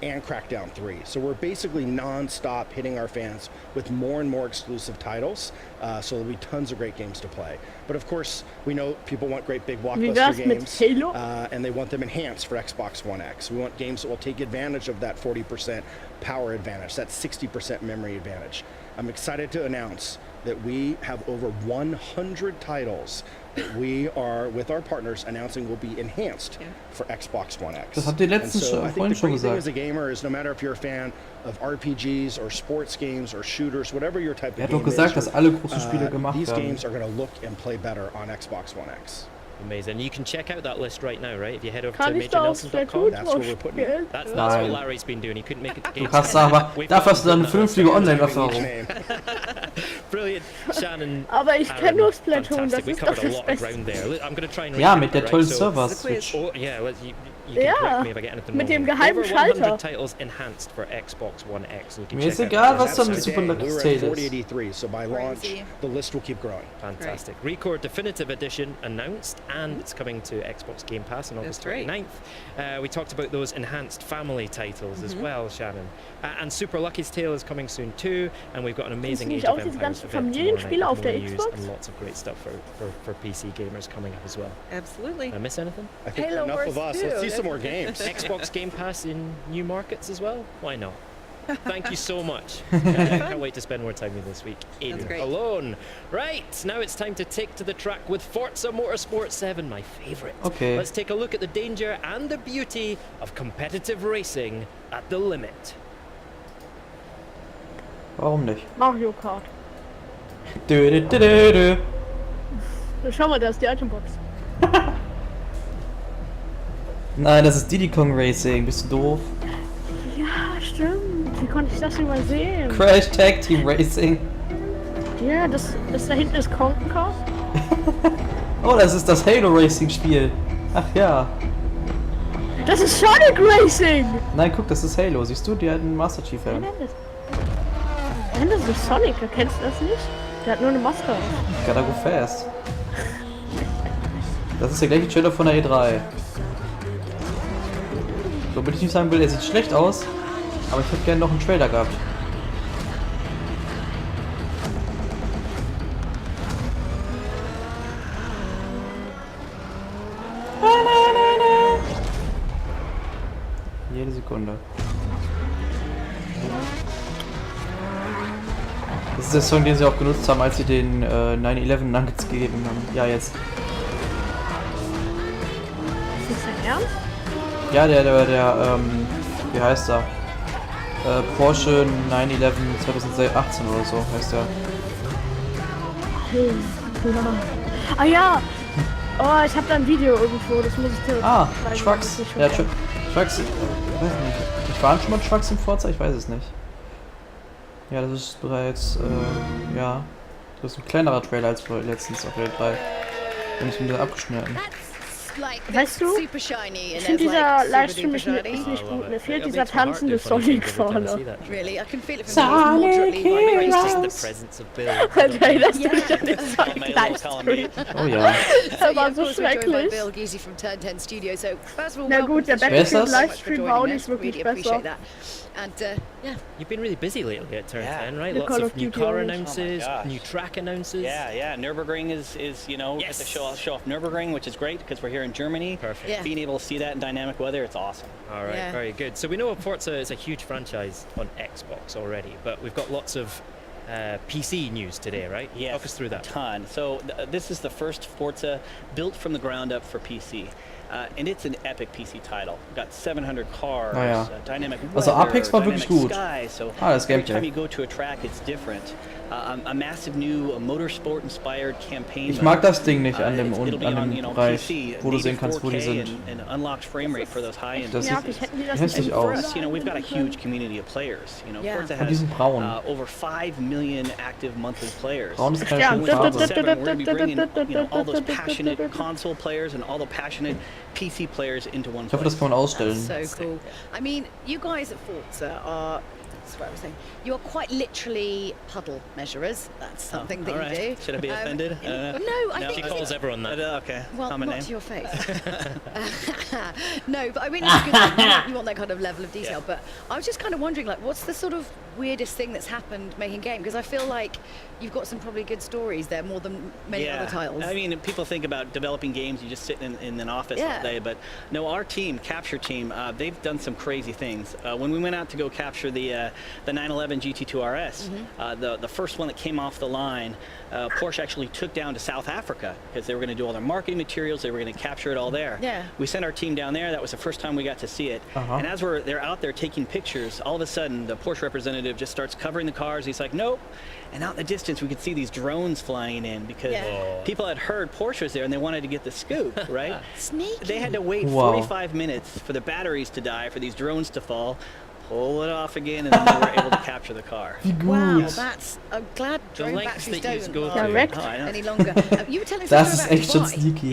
And Crackdown 3. So we're basically non-stop hitting our fans with more and more exclusive titles, so there'll be tons of great games to play. But of course, we know people want great big blockbuster games, and they want them enhanced for Xbox One X. We want games that will take advantage of that 40% power advantage, that 60% memory advantage. I'm excited to announce that we have over 100 titles that we are, with our partners, announcing will be enhanced for Xbox One X. Das habt ihr letztens vorhin schon gesagt. As a gamer is no matter if you're a fan of RPGs or sports games or shooters, whatever your type of game doch gesagt, is, dass alle große Spiele gemacht these werden. games are going to look and play better on Xbox One X. Amazing. You can check out that list right now, right? If you head over to MajorNelson.com. That's what we're putting in. That's what Larry's been doing. He couldn't make it to Gamescom. Du hast aber, dafür hast du dann eine vernünftige Online-Erfahrung. Brilliant, Shannon. Aber ich kenne nur Splatoon, das We ist doch covered a das lot of Beste. ground there. I'm going to try and Ja, recap mit der it, tollen right? Server-Switch. Oh, yeah, well, you can correct me if I get anything mit wrong. dem geheimen Over Schalter. 100 titles enhanced for Xbox One X. And you can Mir ist check out egal, the was am website. Super We were at State 40 ist. at E3, so by launch, Crazy. the list will keep growing. Fantastic. Record Definitive Edition announced, and it's coming to Xbox Game Pass on August That's right. 29th. We talked about those enhanced family titles as well, Shannon. And Super Lucky's Tale is coming soon too, and we've got an amazing nicht Age of auch diese Empires ganzen event tomorrow night Familienspiele with auf der more news Xbox? and lots of great stuff for PC gamers coming up as well. Absolutely. Did I miss anything? I think Halo enough Wars of us. 2, Let's see that's some more games. Xbox Game Pass in new markets as well? Why not? Thank you so much. Can't wait to spend more time with you this week. In great. alone. Right, now it's time to take to the track with Forza Motorsport 7, my favourite. Okay. Let's take a look at the danger and the beauty of competitive racing at the limit. Warum nicht? Mario Kart. Dö. Schau mal, da ist die Itembox. Nein, das ist Diddy Kong Racing. Bist du doof? Ja, stimmt. Wie konnte ich das übersehen? Crash Tag Team Racing. Ja, das da hinten ist Conquer. Oh, das ist das Halo Racing Spiel. Ach ja. Das ist Sonic Racing! Nein, guck, das ist Halo. Siehst du, die hat einen Master Chief Helm. Nein, das ist Sonic, kennst du das nicht? Der hat nur eine Maske auf. Gotta go fast. Das ist der gleiche Trailer von der E3. So, würde ich nicht sagen will, er sieht schlecht aus, aber ich hätte gerne noch einen Trailer gehabt. Jede Sekunde. Das ist der Song, den sie auch genutzt haben, als sie den 9/11 Nuggets gegeben haben. Ja, jetzt. Ist das dein Ernst? Ja, der wie heißt er? Porsche 911 2018 oder so heißt der. Ah ja! Oh, ich habe da ein Video irgendwo, das muss ich dir zeigen, Trucks. das ist Ja, schon Trucks. Ich weiß nicht. Waren schon mal Trucks im Forza? Ich weiß es nicht. Ja, das ist bereits, ja. Das ist ein kleinerer Trailer als letztens auf der 3. Und ich bin da abgeschnitten. Weißt du, ich finde dieser Livestream ist nicht gut. Mir fehlt dieser tanzende Sonic-Fahrer. Really, I can feel it from Sonic The presence of Bill. Also, erinnerst du dich an den Sonic-Livestream? Oh ja. Das war so schrecklich. Bill Giese from Turn 10 Studio. So, first of all, Na gut, der Wer ist das? Battlefield-Livestream war auch nicht wirklich besser. And yeah, You've been really busy lately at Turn 10, right? The Lots Call of of new Duty car ones. announces, Oh my gosh. new track announces. Yeah. Nürburgring is you know, get to show off Nürburgring, which is great because we're here in Germany. Perfect. Yeah. Being able to see that in dynamic weather, it's awesome. All right, Yeah. very good. So we know Forza is a huge franchise on Xbox already, but we've got lots of PC news today, right? Yes, Talk us through a that. ton. So this is the first Forza built from the ground up for PC. And it's an epic PC title. We've got 700 cars, Naja. dynamic Also weather, Apex war wirklich dynamic gut. sky, so Das every Gameplay. time you go to a track, it's different. A massive new motorsport-inspired campaign. Ich mag das Ding nicht mode. an dem It'll be on, you know, Bereich, PC, wo du sehen native kannst, wo die 4K sind. and unlocked frame rate for those high-end Das Ja, sieht ich hätten die das hässlich nicht for aus. us, you know, we've got a huge community of players. You know, Yeah. Forza Und die has sind braun. over 5 million active monthly players. Braun ist keine Ja, schöne With Farbe. Forza 7, we're gonna be bringing, you know, all those passionate console players and all the passionate PC players into one Ich hoffe, das place. kann man ausstellen. so cool. I mean, you guys at Forza are. That's what I was saying. You're quite literally puddle measurers. That's something that all right. you do. Should I be offended? No, I No. think She calls everyone that. Okay, well, common not name. to your face. No, but I mean, it's good. You want that kind of level of detail. But I was just kind of wondering, like, what's the sort of weirdest thing that's happened making game? Because I feel like you've got some probably good stories there, more than many other titles. I mean, people think about developing games, you just sit in an office all day, but no, our team, Capture Team, they've done some crazy things. When we went out to go capture the 911 GT2 RS, the first one that came off the line, Porsche actually took down to South Africa because they were going to do all their marketing materials, they were going to capture it all there. Yeah. We sent our team down there, that was the first time we got to see it, and as they're out there taking pictures, all of a sudden the Porsche representative just starts covering the cars, he's like, nope. And out in the distance, we could see these drones flying in because people had heard Porsche was there and they wanted to get the scoop, right? Sneaky. They had to wait 45 minutes for the batteries to die, for these drones to fall. pull it off again, and then we were able to capture the car. Wie gut. Wow, that's... I'm glad drone lengths batteries that you don't go last Direct. any longer. You were telling Das something ist about echt schon Dubai. sneaky.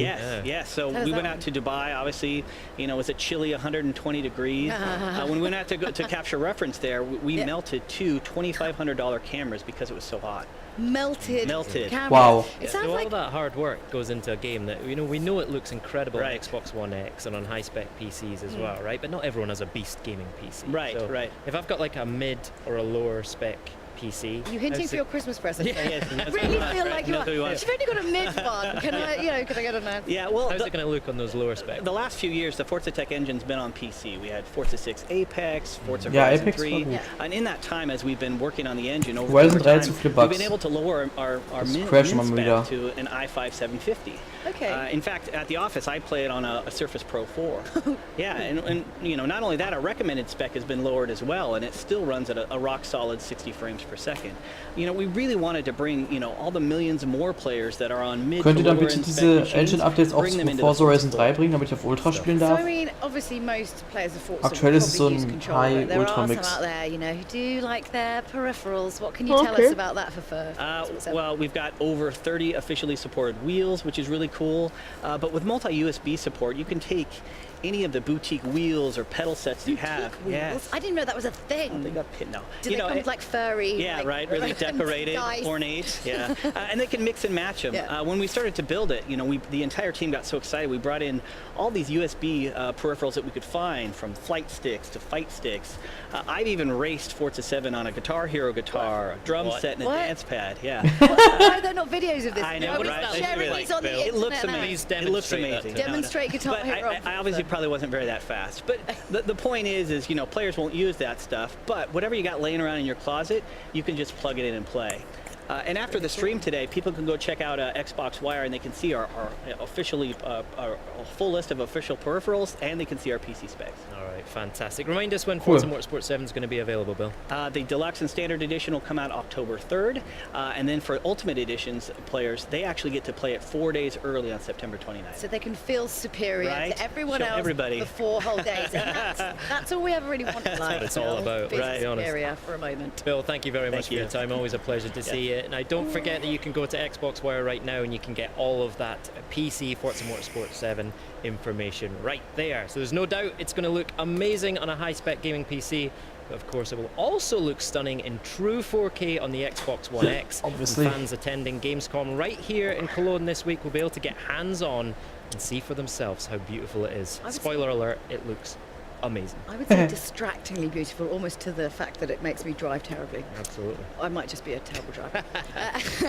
Yes. So Tell us we went that out to Dubai. Obviously, you know, it was a chilly 120 degrees. When we went out to capture reference there, we melted two $2,500 cameras because it was so hot. Melted cameras. Wow. It So sounds all like... that hard work goes into a game that, you know, we know it looks incredible on Xbox One X and on high-spec PCs as well, right? But not everyone has a beast gaming PC. Right, so right. If I've got like a mid or a lower spec PC... You hinting for your Christmas present? Yes, I really feel like you are. You've only got a mid one. Can I get an answer? Yeah, well, how's it going to look on those lower specs? The last few years, the Forza Tech engine's been on PC. We had Forza 6 Apex, Forza Ja, Horizon Apex 3, war gut. and in that time, as we've been working on the engine over Horizon 3 time, zu viele we've Bugs. been able to lower our Das min crasht immer spec wieder. to an i5 750. Okay. In fact, at the office, I play it on a Surface Pro 4. Yeah, and you know, not only that, our recommended spec has been lowered as well, and it still runs at a rock solid 60 frames per second. You know, we really wanted to bring, you know, all the millions more players that are on mid Könnt ihr to dann lower bitte end diese spec Engine-Updates auch bring them into vor the Horizon full 3 bringen, damit ich auf Ultra spielen So darf? I mean, obviously most players of Forza Aktuell ist es so probably use ein controller, but there are some High-Ultra-Mix. out there, you know, who do like their peripherals. What can you tell us about that for Well, we've got over 30 officially supported wheels, which is really cool. But with multi-USB support, you can take any of the boutique wheels or pedal sets you have. Wheels? I didn't know that was a thing. They got no. Do they come with like furry? Yeah, like, right. Really decorated, dice? ornate. Yeah, and they can mix and match them. Yeah. When we started to build it, you know, the entire team got so excited. We brought in all these USB peripherals that we could find, from flight sticks to fight sticks. I've even raced Forza 7 on a Guitar Hero guitar, a drum set, and a dance pad. Yeah. Why are there not videos of this? I know, right? Sharing these on the internet. It looks now. amazing. It looks amazing. Demonstrate Guitar But Hero. I obviously probably wasn't very that fast. But the point is, you know, players won't use that stuff. But whatever you got laying around in your closet, you can just plug it in and play. And after the stream today, people can go check out Xbox Wire, and they can see our officially our full list of official peripherals, and they can see our PC specs. All right, fantastic. Remind us when Forza Motorsport 7 is going to be available, Bill. The Deluxe and Standard Edition will come out October 3rd, and then for Ultimate Editions players, they actually get to play it 4 days early on September 29th. So they can feel superior to everyone else everybody. for 4 whole days. And that's all we ever really want in life. That's what it's all about, Feel right? superior for a moment. Bill, thank you very much for your time. Always a pleasure to see you. Now, don't forget that you can go to Xbox Wire right now and you can get all of that PC Forza Motorsport 7 information right there. So there's no doubt it's going to look amazing on a high-spec gaming PC. But of course, it will also look stunning in true 4K on the Xbox One X. Obviously. And fans attending Gamescom right here in Cologne this week will be able to get hands-on and see for themselves how beautiful it is. Spoiler alert, it looks amazing. I would say distractingly beautiful, almost to the fact that it makes me drive terribly. Absolutely. I might just be a terrible driver.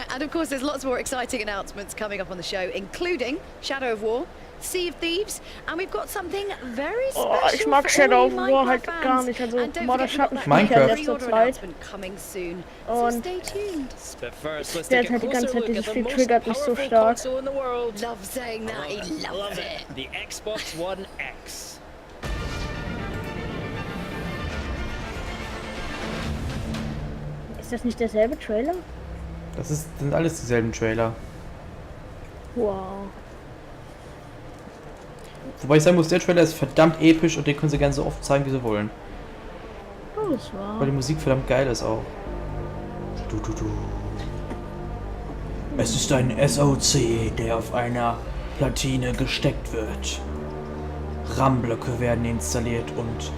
And of course, there's lots more exciting announcements coming up on the show, including Shadow of War, Sea of Thieves, and we've got something very special ich mag for Shadow all of you War halt Minecraft gar fans. nicht, also And don't Modder forget, Schatten we've got spiele ich ja that in letzter pre-order Zeit. announcement coming soon. So Und stay tuned. But first, let's der take a hat die ganze closer Zeit look dieses at the Spiel most triggert mich so powerful stark. console in the world. Love saying that, he loves it. The Xbox One X. Ist das nicht derselbe Trailer? Das sind alles dieselben Trailer. Wow. Wobei ich sagen muss, der Trailer ist verdammt episch und den können sie gerne so oft zeigen, wie sie wollen. Oh, das war. Weil die Musik verdammt geil ist auch. Es ist ein SoC, der auf einer Platine gesteckt wird. RAM-Blöcke werden installiert und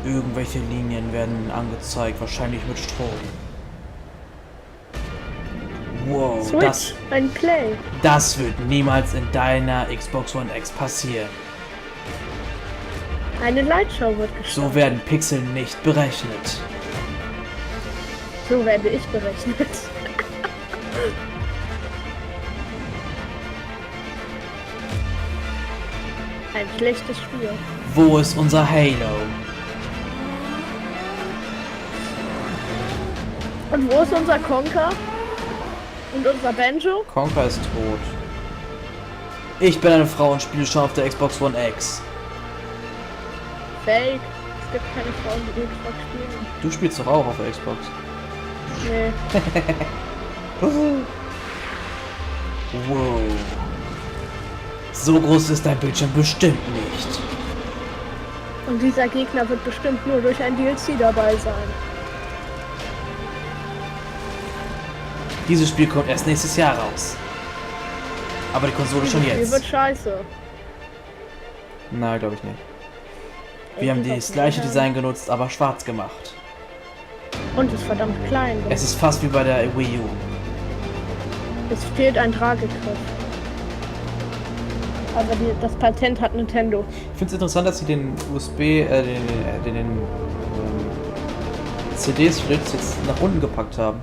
irgendwelche Linien werden angezeigt, wahrscheinlich mit Strom. Wow, Switch, ein Play. Das wird niemals in deiner Xbox One X passieren. Eine Lightshow wird gestartet. So werden Pixel nicht berechnet. So werde ich berechnet. Ein schlechtes Spiel. Wo ist unser Halo? Und wo ist unser Conker? Und unser Banjo? Conker ist tot. Ich bin eine Frau und spiele schon auf der Xbox One X. Fake. Es gibt keine Frauen, die Xbox spielen. Du spielst doch auch auf der Xbox. Nee. Wow. So groß ist dein Bildschirm bestimmt nicht. Und dieser Gegner wird bestimmt nur durch ein DLC dabei sein. Dieses Spiel kommt erst nächstes Jahr raus. Aber die Konsole schon jetzt. Die wird scheiße. Nein, glaube ich nicht. Wir haben das gleiche Design genutzt, aber schwarz gemacht. Und ist verdammt klein. Es ist fast wie bei der Wii U. Es fehlt ein Tragegriff. Aber das Patent hat Nintendo. Ich finde es interessant, dass sie den den CD-Strips jetzt nach unten gepackt haben.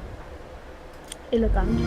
Elegant.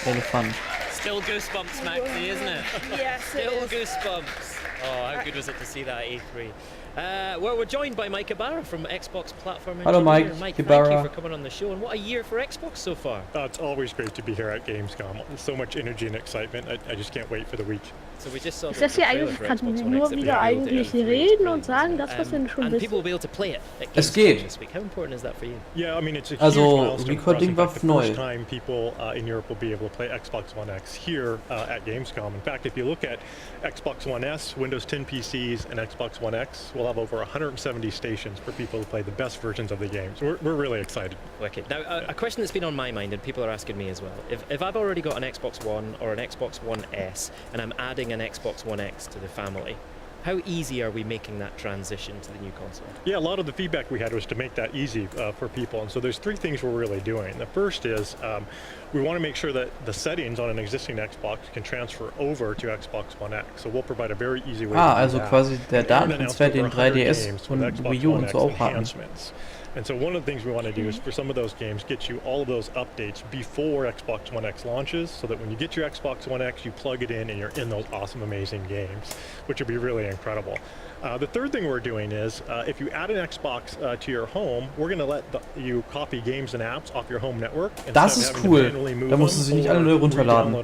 Elefant. Still goosebumps, Maxi, isn't it? Yes, Still it is. goosebumps. Oh, how good was it to see that at E3? Well, we're joined by Mike Ibarra from Xbox Platform Hello, Engineer. Mike Thank you Ibarra. for coming on the show, and what a year for Xbox so far. It's always great to be here at Gamescom. There's so much energy and excitement. I just can't wait for the week. So we just saw Ist das hier eigentlich, kann nur wieder eigentlich reden und sagen, das was wir schon and people will wissen? be able to play it at Es Gamescom geht. this week. How important is that for you? Yeah, I mean it's a huge Also, milestone for us. In Recording war fact, the neu. first time people in Europe will be able to play Xbox One X here at Gamescom. In fact, if you look at Xbox One S, Windows 10 PCs, and Xbox One X, we'll have over 170 stations for people to play the best versions of the games. We're really excited. Wicked. Now, a question that's been on my mind, and people are asking me as well. If I've already got an Xbox One or an Xbox One S, and I'm adding an Xbox One X to the family, how easy are we making that transition to the new console? Yeah, a lot of the feedback we had was to make that easy for people. And so there's three things we're really doing. The first is we want to make sure that the settings on an existing Xbox can transfer over to Xbox One X. So we'll provide a very easy way to do Also that. quasi der And then announce Datentransfer, den over 100 3DS games und with Xbox Wii U One und so X auch haben. enhancements. And so one of the things we want to do is for some of those games get you all of those updates before Xbox One X launches, so that when you get your Xbox One X, you plug it in and you're in those awesome, amazing games, which would be really incredible. The third thing we're doing is if you add an Xbox to your home, we're going to let you copy games and apps off your home network. Das ist cool. Da musst du sie nicht alle neu runterladen.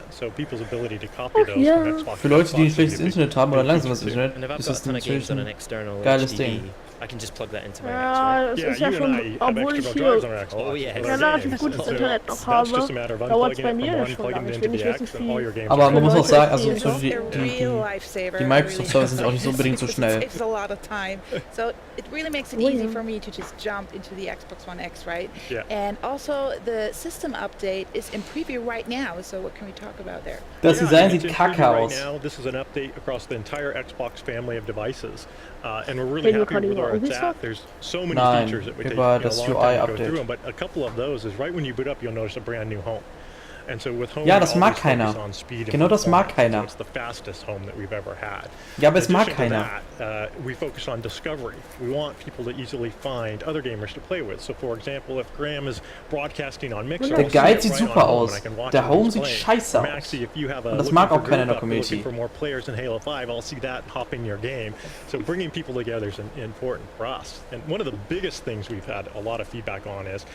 So people's ability to copy those from Xbox. Für Leute, die nicht schlechtes Internet haben oder langsames Internet, And if I've ist got a das ton of natürlich games on an ein external geiles HDD, Ding. I can just plug that into my X, Ja, right? das ist ja schon, obwohl ich hier relativ gutes Internet noch habe, dauert es bei mir schon lange. Ich will nicht wissen, wie Aber man muss auch sagen, also Leute zum Beispiel die Microsoft-Server sind auch nicht so unbedingt so schnell. Saves a lot of time. So it really makes it easy for me to just jump into the Xbox One X, right? Yeah. And also the system update is in preview right now. So what can we talk about there? Das Design sieht it's in kacke preview aus. Right now. This is an update across the entire Xbox family of devices, and we're really happy with where it's at. There's so many Nein, features that would take über a das long time to UI go Update. through them, but a couple of those is right when you boot up, you'll notice a brand new home. And so with home, Ja, das we mag always keiner. focus on speed and Genau das mag performance. keiner. So it's the fastest home that we've ever had. Ja, aber es In mag addition to keiner. that, we focus on discovery. We want people to easily find other gamers to play with. So for example, if Graham is broadcasting on Mixer, Der I'll see Guide it sieht right super on home aus. and I can watch Der it Home on sieht display. scheiße aus. Maxi, if you have a Und das looking mag for auch keiner in der group up, you're looking Community. for more players in Halo 5, I'll see that hop in your game. So bringing people together is important for us. And one of the biggest things we've had a lot of feedback on is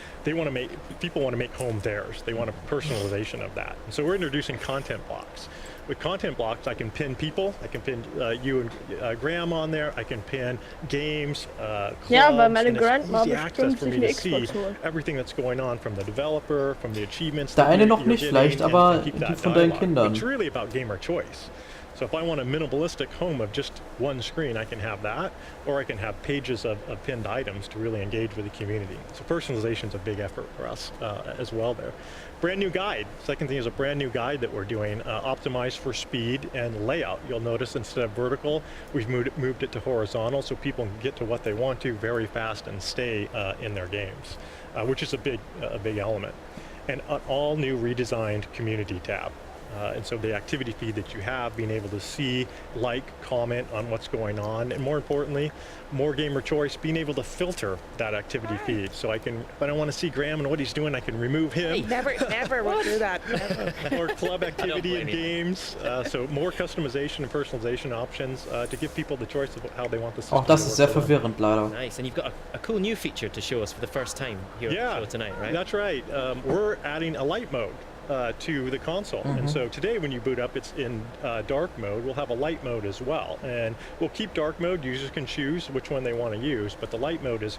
people want to make home theirs. They want a personalization of that. And so we're introducing content blocks. With content blocks, I can pin people. I can pin you and Graham on there. I can pin games, clubs, Ja, weil meine and it's Grandma easy access bestimmt for sich me eine to see Xbox holt. everything that's going on from the developer, from the achievements. Der that eine you're noch nicht getting, vielleicht, and aber keep die that von deinen dialogue. Kindern. It's really about gamer choice. So if I want a minimalistic home of just one screen, I can have that, or I can have pages of pinned items to really engage with the community. So personalization is a big effort for us as well there. Brand new guide. Second thing is a brand new guide that we're doing, optimized for speed and layout. You'll notice instead of vertical, we've moved it to horizontal so people can get to what they want to very fast and stay in their games, which is a big element. And an all new redesigned community tab. And so the activity feed that you have, being able to see, like, comment on what's going on, and more importantly, more gamer choice, being able to filter that activity feed. So I can, if I don't want to see Graham and what he's doing, I can remove him. Never will do that. Or club activity in games. So more customization and personalization options to give people the choice of how they want the system Auch das to ist work sehr for them. verwirrend, leider. Nice, and you've got a cool new feature to show us for the first time here at the show tonight, right? That's right. We're adding a light mode to the console. And so today when you boot up, it's in dark mode. We'll have a light mode as well. And we'll keep dark mode. Users can choose which one they want to use. But the light mode is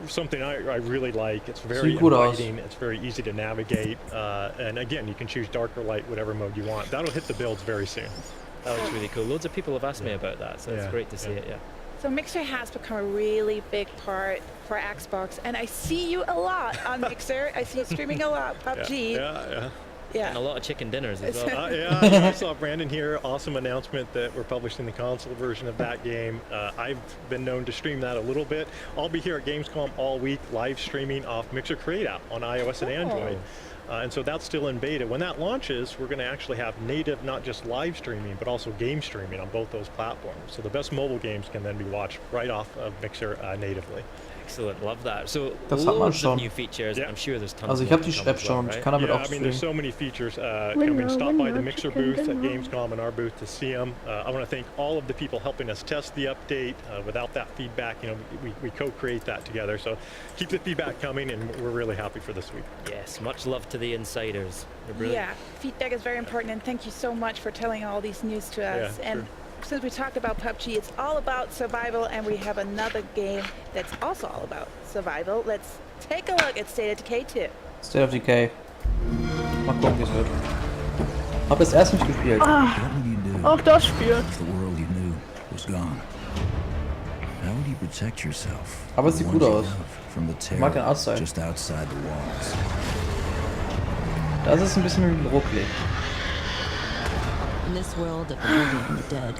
something I really like. It's very inviting. It's very easy to navigate. And again, you can choose dark or light, whatever mode you want. That'll hit the builds very soon. That looks really cool. Loads of people have asked me about that, so it's great to see it. Yeah. So Mixer has become a really big part for Xbox, and I see you a lot on Mixer. I see you streaming a lot, PUBG. Yeah. And a lot of chicken dinners as well. I saw Brandon here. Awesome announcement that we're publishing the console version of that game. I've been known to stream that a little bit. I'll be here at Gamescom all week, live streaming off Mixer Create app on iOS and Android. And so that's still in beta. When that launches, we're going to actually have native, not just live streaming, but also game streaming on both those platforms. So the best mobile games can then be watched right off of Mixer natively. Excellent, love that. So das hat man loads schon. of new features. I'm sure there's tons. Also ich habe die App schon und ich kann damit auch I mean, there's so many features. Coming, stop by the Mixer booth at Gamescom and our booth to see them. I want to thank all of the people helping us test the update. Without that feedback, you know, we co-create that together. So keep the feedback coming, and we're really happy for this week. Yes, much love to the insiders. They're brilliant. Yeah, feedback is very important, and thank you so much for telling all these news to us. And since we talked about PUBG, it's all about survival, and we have another game that's also all about survival. Let's take a look at State of Decay 2. State of Decay. Mal gucken, wie es wird. Hab das erst nicht gespielt. Auch das Spiel. Aber es sieht gut aus. Mag den Artstyle. Das ist ein bisschen rucklig. In this world of the living and the dead,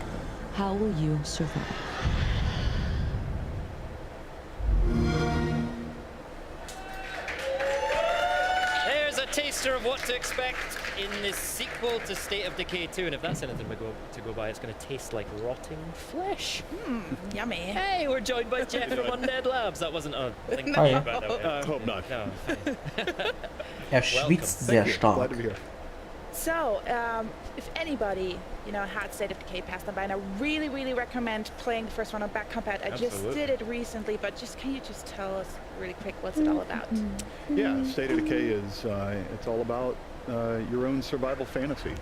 how will you survive? There's a taster of what to expect in this sequel to State of Decay 2, and if that's anything to go by, it's going to taste like rotting flesh. Yummy. Hey, we're joined by Jeff from Undead Labs. That wasn't a thing. Hi. I hope not. No. Schwitzt sehr stark. Glad to be here. So, if anybody, you know, had State of Decay passed them by, and I really, really recommend playing the first one on back compat. I just did it recently, but can you just tell us really quick what's it all about? Yeah, State of Decay is it's all about your own survival fantasy.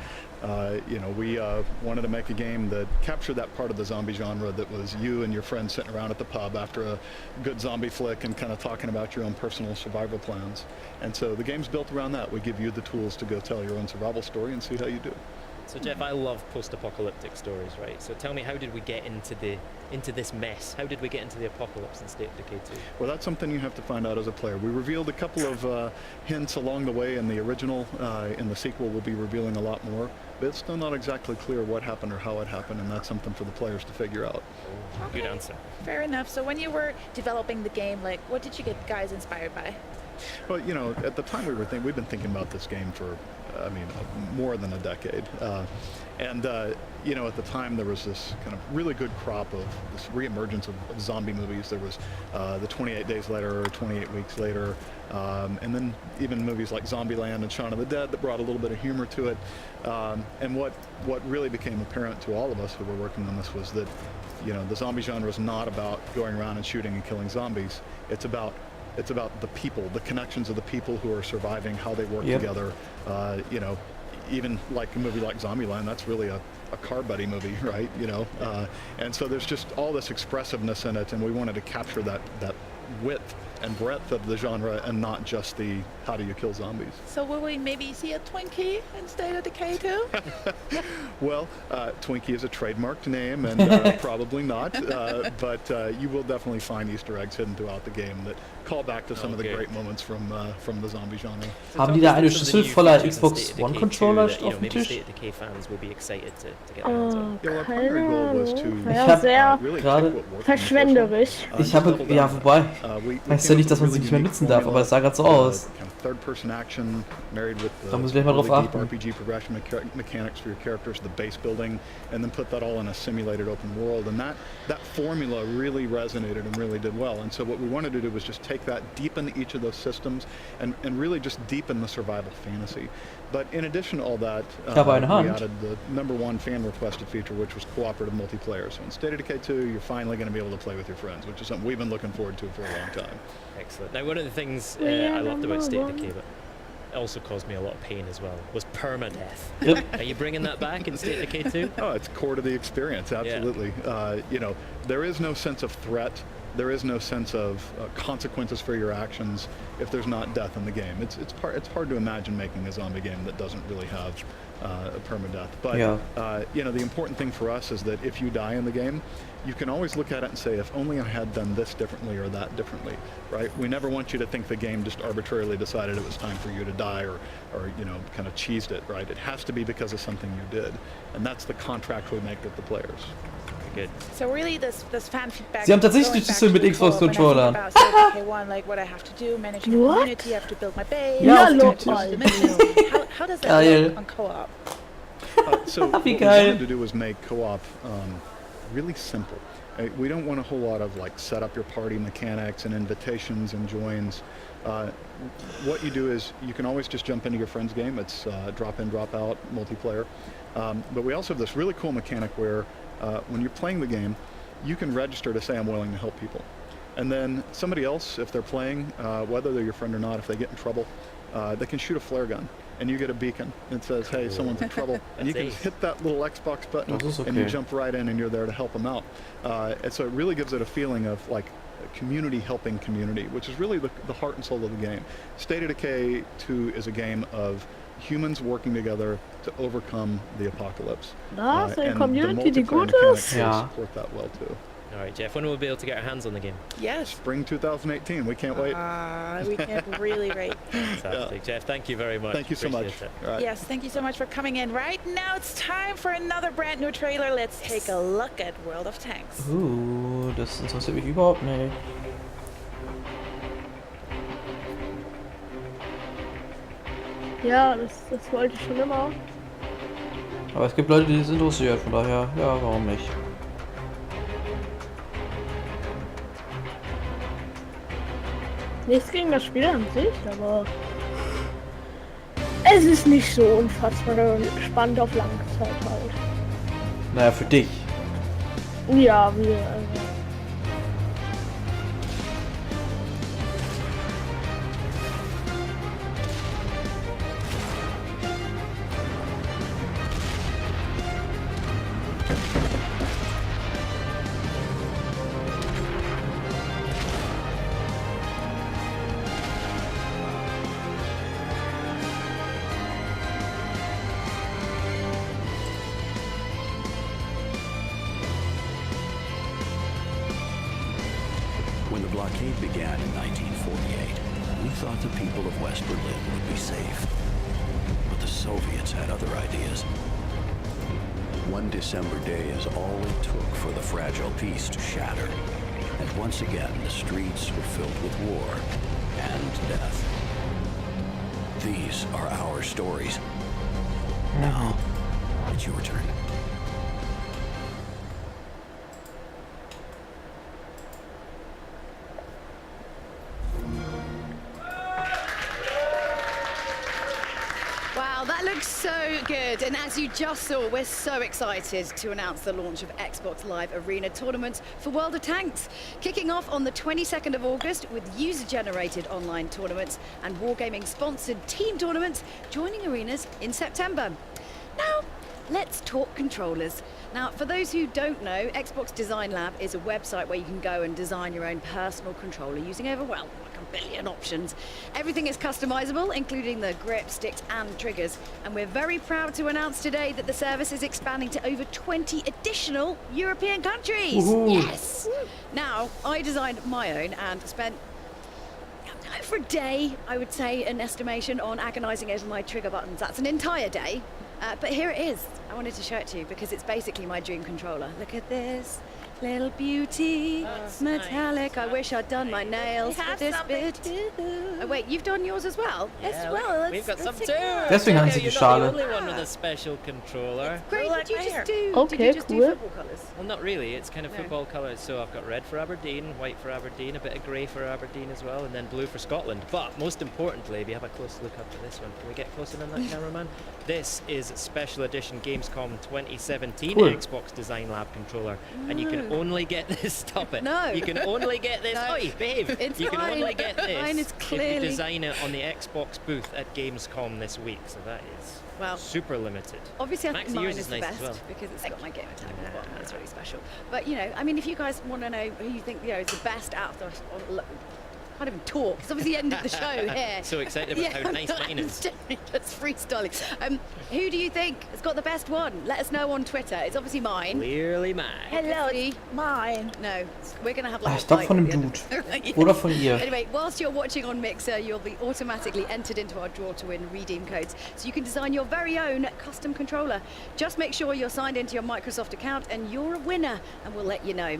You know, we wanted to make a game that captured that part of the zombie genre that was you and your friends sitting around at the pub after a good zombie flick and kind of talking about your own personal survival plans. And so the game's built around that. We give you the tools to go tell your own survival story and see how you do. So Jeff, I love post-apocalyptic stories, right? So tell me, how did we get into this mess? How did we get into the apocalypse in State of Decay 2? Well, that's something you have to find out as a player. We revealed a couple of hints along the way in the original. In the sequel, we'll be revealing a lot more. But it's still not exactly clear what happened or how it happened, and that's something for the players to figure out. Okay. Good answer. Fair enough. So when you were developing the game, like, what did you get guys inspired by? Well, you know, at the time we've been thinking about this game for, I mean, more than a decade. You know, at the time there was this kind of really good crop of this reemergence of zombie movies. There was the 28 Days Later, 28 Weeks Later, and then even movies like Zombieland and Shaun of the Dead that brought a little bit of humor to it. And what really became apparent to all of us who were working on this was that, you know, the zombie genre is not about going around and shooting and killing zombies. It's about the people, the connections of the people who are surviving, how they work together. You know, even like a movie like Zombieland, that's really a car buddy movie, right? You know, and so there's just all this expressiveness in it, and we wanted to capture that width and breadth of the genre and not just the how do you kill zombies. So will we maybe see a Twinkie in State of Decay 2? Well, Twinkie is a trademarked name, and probably not, but you will definitely find Easter eggs hidden throughout the game that call back to some of the great moments from the zombie genre. Haben die da eine Schüssel voller Xbox One Controller auf dem Tisch? State of Decay fans will be excited to get Yeah, our primary goal was to really gerade verschwenderisch. Ich habe, ja, wobei, heißt ja nicht, dass man sie nicht mehr nutzen darf, aber es sah gerade so aus. Third-person action married with the Da muss ich gleich mal drauf really deep achten. RPG progression mechanics for your characters, the base building, and then put that all in a simulated open world. And that formula really resonated and really did well. And so what we wanted to do was just take that, deepen each of those systems, and really just deepen the survival fantasy. But in addition to all that, we added the #1 fan-requested feature, which was cooperative multiplayer. So in State of Decay 2, you're finally going to be able to play with your friends, which is something we've been looking forward to for a long time. Excellent. Now, one of the things I loved about State of Decay, but it also caused me a lot of pain as well, was permadeath. Yep. Are you bringing that back in State of Decay 2? Oh, it's core to the experience, absolutely. You know, there is no sense of threat there is no sense of consequences for your actions if there's not death in the game. It's hard to imagine making a zombie game that doesn't really have a permadeath. But you know, the important thing for us is that if you die in the game, you can always look at it and say, if only I had done this differently or that differently, right? We never want you to think the game just arbitrarily decided it was time for you to die or you know, kind of cheesed it, right? It has to be because of something you did, and that's the contract we make with the players. Good. So really, this fan feedback. Sie haben tatsächlich das mit Xbox Controllern. Okay, one, like what I have to do, manage the community, I have to build my base. Ja, how does that look on co-op? So what we wanted to do was make co-op really simple. We don't want a whole lot of like set up your party mechanics and invitations and joins. What you do is you can always just jump into your friend's game. It's drop in, drop out multiplayer. But we also have this really cool mechanic where when you're playing the game, you can register to say I'm willing to help people. And then somebody else, if they're playing, whether they're your friend or not, if they get in trouble, they can shoot a flare gun. And you get a beacon that says, hey, someone's in trouble. And you can hit that little Xbox button and you jump right in and you're there to help them out. And so it really gives it a feeling of like community helping community, which is really the heart and soul of the game. State of Decay 2 is a game of humans working together to overcome the apocalypse. That's a and community, the die gut multiplayer ist. mechanics support that well too. All right, Jeff, when will we be able to get our hands on the game? Yes. Spring 2018. We can't wait. We can't really wait. Fantastic. Jeff, thank you very much. Thank you so much. Right. Yes, thank you so much for coming in. Right now it's time for another brand new trailer. Let's take a look at World of Tanks. Das interessiert mich überhaupt nicht. Ja, das wollte ich schon immer. Aber es gibt Leute, die es interessiert, von daher, ja, warum nicht? Nichts gegen das Spiel an sich, aber es ist nicht so unfassbar spannend auf lange Zeit halt. Naja, für dich. Ja, wir. When the blockade began in 1948, we thought the people of West Berlin would be safe. But the Soviets had other ideas. One December day is all it took for the fragile peace to shatter. And once again, the streets were filled with war and death. These are our stories. Now, it's your turn. Wow, that looks so good. And as you just saw, we're so excited to announce the launch of Xbox Live Arena tournaments for World of Tanks. Kicking off on the 22nd of August with user-generated online tournaments and Wargaming-sponsored team tournaments joining arenas in September. Now, let's talk controllers. Now, for those who don't know, Xbox Design Lab is a website where you can go and design your own personal controller using over, well, like a billion options. Everything is customizable, including the grip, sticks, and triggers. And we're very proud to announce today that the service is expanding to over 20 additional European countries. Yes! Now, I designed my own and spent for a day, I would say, an estimation on agonizing over my trigger buttons. That's an entire day. But here it is. I wanted to show it to you because it's basically my dream controller. Look at this little beauty. It's metallic. I wish I'd done my nails for this bit. Oh wait, you've done yours as well? Yeah, as well. We've got some too. Deswegen haben sie die Schale. You're not the only one with a special controller. Great, did you just do? Okay, did you just do cool. football colours? Well, not really. It's kind of football colours. So I've got red for Aberdeen, white for Aberdeen, a bit of grey for Aberdeen as well, and then blue for Scotland. But most importantly, if you have a close look up at this one, can we get closer than that, cameraman? This is special edition Gamescom 2017 Xbox Design Lab controller, and you can only get this. Stop it. No. You can only get this. No. Oi, behave. It's you can mine. only get this Mine is clearly... if you design it on the Xbox booth at Gamescom this week. So that is super limited. Obviously, I think Max, mine yours is the nice best as well. because it's got my game tag on the bottom. It's really special. But you know, I mean, if you guys want to know who you think is the best out of the, can't even talk. It's obviously the end of the show here. So excited about how nice mine is. Just freestyling. Who do you think has got the best one? Let us know on Twitter. It's obviously mine. Clearly mine. Hello, it's mine. No, we're gonna have like. Ich glaube von dem Dude. Oder von ihr. Anyway, whilst you're watching on Mixer, you'll be automatically entered into our draw to win redeem codes, so you can design your very own custom controller. Just make sure you're signed into your Microsoft account, and you're a winner, and we'll let you know.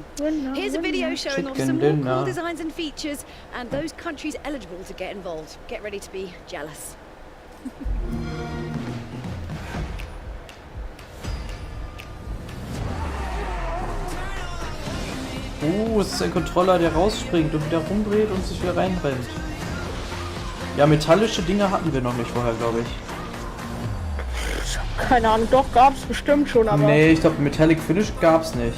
Here's a video showing off some more cool designs and features, and those countries eligible to get involved. Get ready to be jealous. Es ist ein Controller, der rausspringt und wieder rumdreht und sich wieder reinrennt. Ja, metallische Dinger hatten wir noch nicht vorher, glaube ich. Keine Ahnung, doch, gab es bestimmt schon, aber... Nee, ich glaube Metallic Finish gab's nicht.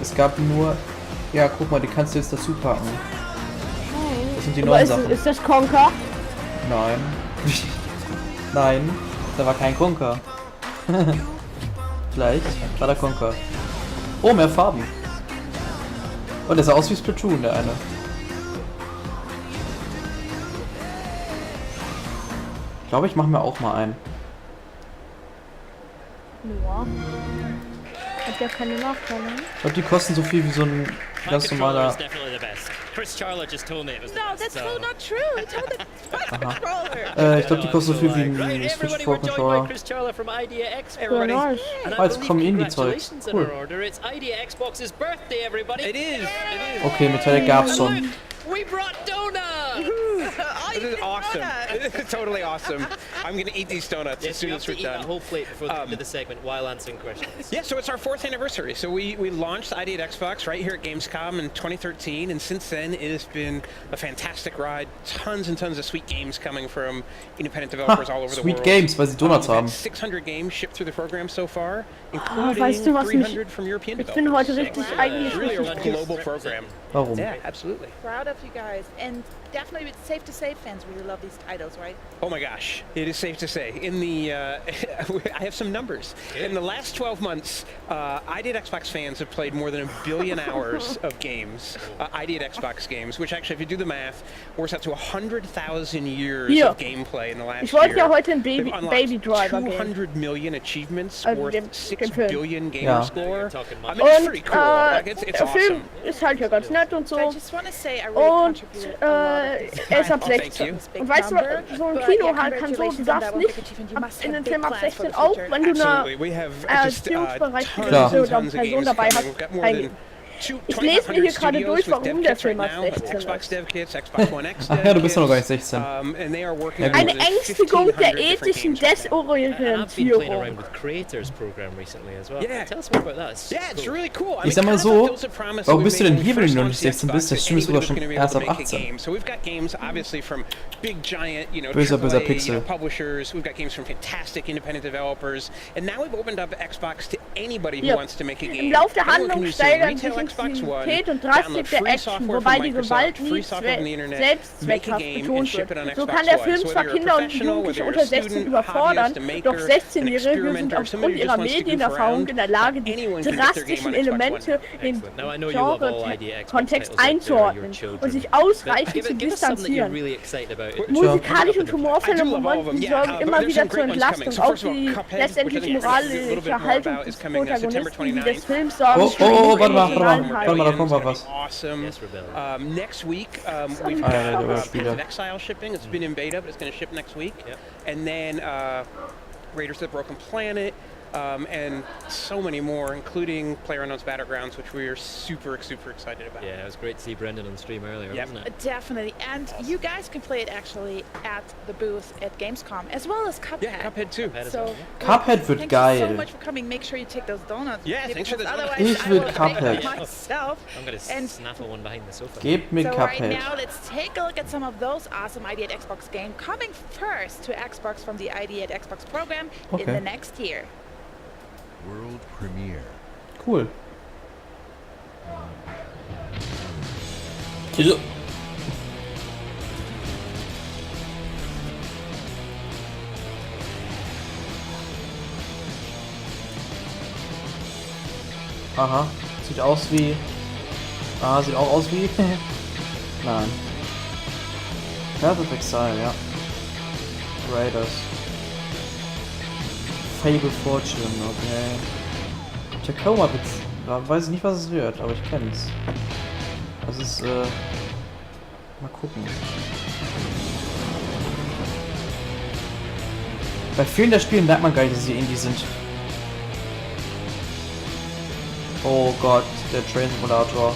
Es gab nur... Ja, guck mal, die kannst du jetzt dazu packen. Das sind die neuen Sachen. Ist das Conker? Nein. Nein, da war kein Conker. Vielleicht war da Conker. Oh, mehr Farben. Oh, der sah aus wie Splatoon, der eine. Ich glaube, ich mache mir auch mal einen. Ja. Hat ja keine Nachteile. Ich glaube, die kosten so viel wie so ein ganz normaler... Chris Charlotte just told me it was the best. That's so not true. He told it. Controller. Ich glaube, die kosten so viel wie ein Switch 4 Controller. Ah, jetzt kommen ihnen die Zeugs. Cool. Okay, Metallic gab's schon. We brought donuts! This is awesome. This is totally awesome. I'm going to eat these donuts as soon as we're done. The whole plate before the end of the segment while answering questions. Yeah, so it's our 4th anniversary. So we launched ID at Xbox right here at Gamescom in 2013, and since then it has been a fantastic ride. Tons and tons of sweet games coming from independent developers all over the world. Sweet Games, weil sie Donuts haben. 600 games shipped through the program so far, including 300 from European developers. Ich bin heute richtig eigentlich really a global program. Warum? Yeah, absolutely. Proud of you guys, and definitely it's safe to say fans really love these titles, right? Oh my gosh, it is safe to say. In the, I have some numbers. In the last 12 months, ID at Xbox fans have played more than 1 billion hours of games, ID at Xbox games, which actually, if you do the math, works out to 100,000 years of gameplay in the last year. Ich wollte ja heute ein Baby Driver 200 million achievements worth 6 billion gamer score. I mean, Und it's pretty cool. Like, it's der Film ist halt ja ganz nett und so. Und er ist ab 16. Und weißt du, so ein Kino kann so, du darfst nicht in den Film ab 16, auch wenn du eine Erziehungsberechtigte oder Person dabei hast, eingehen. Ich lese mir hier gerade durch, warum der Film ab 16 ist. Ach ja, du bist ja noch gar nicht 16. Eine Ängstigung der ethischen Desorientierung. Ich sag mal so, warum bist du denn hier, wenn du noch nicht 16 bist? Der Stream ist sogar schon erst ab 18. Böser, böser Pixel. Im Lauf der Handlung steigern sich Intensität und Drastik der Action, wobei die Gewalt nie selbstzweckhaft betont wird. So kann der Film zwar Kinder und Jugendliche unter 16 überfordern, doch 16-Jährige sind aufgrund ihrer Medienerfahrung in der Lage, die drastischen Elemente in den Genre-Kontext einzuordnen und sich ausreichend zu distanzieren. Musikalisch und humorvolle Momente sorgen immer wieder zur Entlastung. Auch die letztendlich moralische Haltung des Protagonisten wie des Films sorgen warte mal, da kommt mal was. Next week, we've got Exile shipping. It's been in beta, but it's going to ship next week. And then Raiders of the Broken Planet, and so many more, including PlayerUnknown's Battlegrounds, which we are super excited about. Yeah, it was great to see Brendan on stream earlier, wasn't it? Definitely, and you guys can play it actually at the booth at Gamescom, as well as Cuphead. Yeah, Cuphead too. So, Cuphead wird geil. Thank you so much for coming. Make sure you take those donuts. Yeah, thanks for the donuts. Ich will Cuphead. I'm gonna snaffle one behind the sofa. Gebt mir Cuphead. Right now, let's take a look at some of those awesome ID at Xbox games coming first to Xbox from the ID at Xbox program in the next year. World premiere. Cool. Aha, sieht aus wie... Ah, sieht auch aus wie... Nein. Path of Exile, ja. Raiders. Fable Fortune, okay. Tacoma Witz. Da weiß ich nicht, was es wird, aber ich kenn's. Das ist, mal gucken. Bei vielen der Spielen merkt man gar nicht, dass sie Indie sind. Oh Gott, der Train Simulator.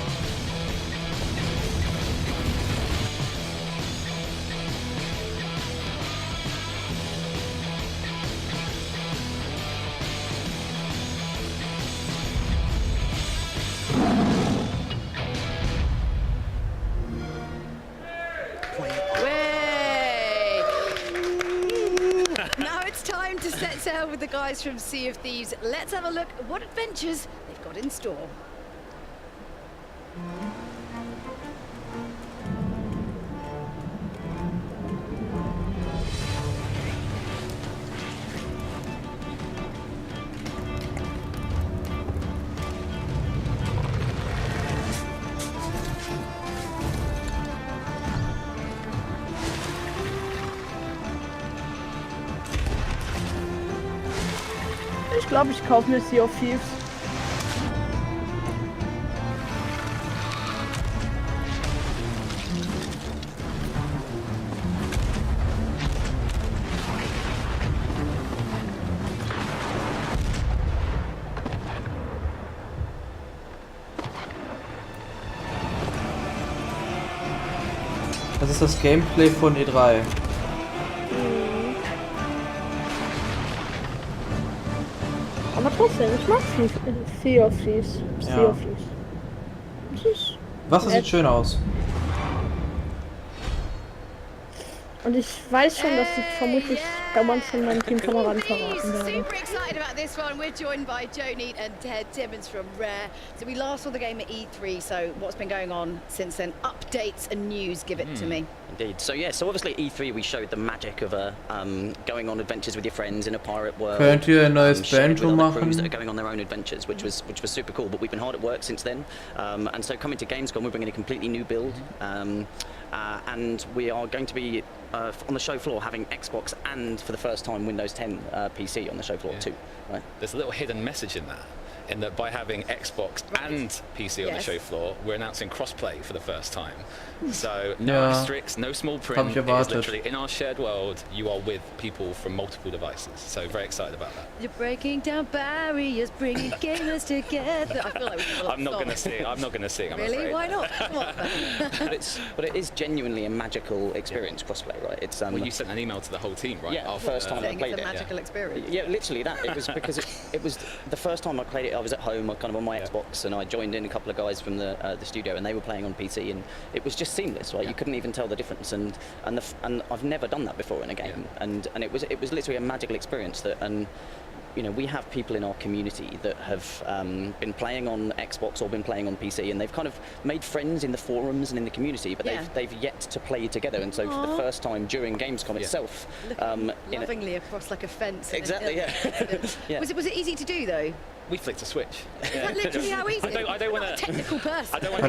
With the guys from Sea of Thieves, let's have a look at what adventures they've got in store. Ich glaube, ich kaufe mir Sea of Thieves. Das ist das Gameplay von E3. Aber trotzdem, ich mag Sea of Thieves. Sea of Thieves. Wasser sieht schön aus. Und ich weiß schon, dass ich vermutlich damals von meinen Teamkameraden verraten werde. Super excited about this one. We're joined by Joe Neat and Ted Timmons from Rare. So we last saw the game at E3, so what's been going on since then? Updates and news, give it to me. Indeed. So yeah, so obviously E3 we showed the magic of going on adventures with your friends in a pirate world. Könnt ihr ein neues Bento machen? Crews that are going on their own adventures, which was super cool. But we've been hard at work since then, and so coming to Gamescom, we're bringing a completely new build, and we are going to be on the show floor having Xbox and for the first time Windows 10 PC on the show floor too. Right? There's a little hidden message in that by having Xbox and PC on the show floor, we're announcing crossplay for the first time. So no asterisks, no small print. It is literally in our shared world, you are with people from multiple devices. So very excited about that. You're breaking down barriers, bringing gamers together. I feel like I'm not going to sing. I'm not going to sing. I'm really? Afraid. Why not? Come on. but it is genuinely a magical experience. Crossplay, right? It's well, you sent an email to the whole team, right? Yeah, our first time I played it. It's a magical experience. Yeah, literally that. It was because it was the first time I played it. I was at home, kind of on my Xbox, and I joined in a couple of guys from the studio, and they were playing on PC, and it was just seamless, right? You couldn't even tell the difference, and I've never done that before in a game, and it was literally a magical experience that, and you know, we have people in our community that have been playing on Xbox or been playing on PC, and they've kind of made friends in the forums and in the community, but they've yet to play together, and so for the first time during Gamescom itself, lovingly across like a fence. Exactly. Yeah. Was it easy to do though? We flicked a switch. Is that literally how easy? I don't want to. Technical person. I don't want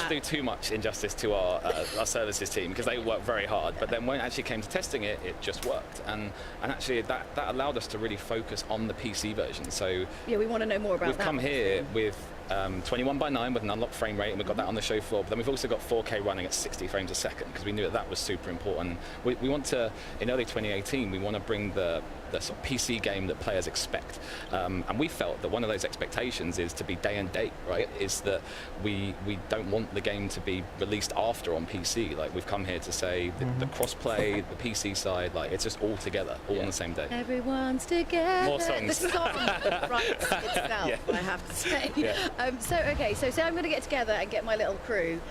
to do too much injustice to our services team because they work very hard. But then when it actually came to testing it, it just worked, and actually that allowed us to really focus on the PC version. So yeah, we want to know more about that. We've come here with 21:9 with an unlocked frame rate, and we've got that on the show floor. But then we've also got 4K running at 60 frames a second because we knew that was super important. We want to, in early 2018, we want to bring the sort of PC game that players expect, and we felt that one of those expectations is to be day and date, right? Is that we don't want the game to be released after on PC. Like we've come here to say the crossplay, the PC side, like it's just all together, all on the same day. Everyone's together. More songs. The song writes itself, I have to say. So say I'm going to get together and get my little crew.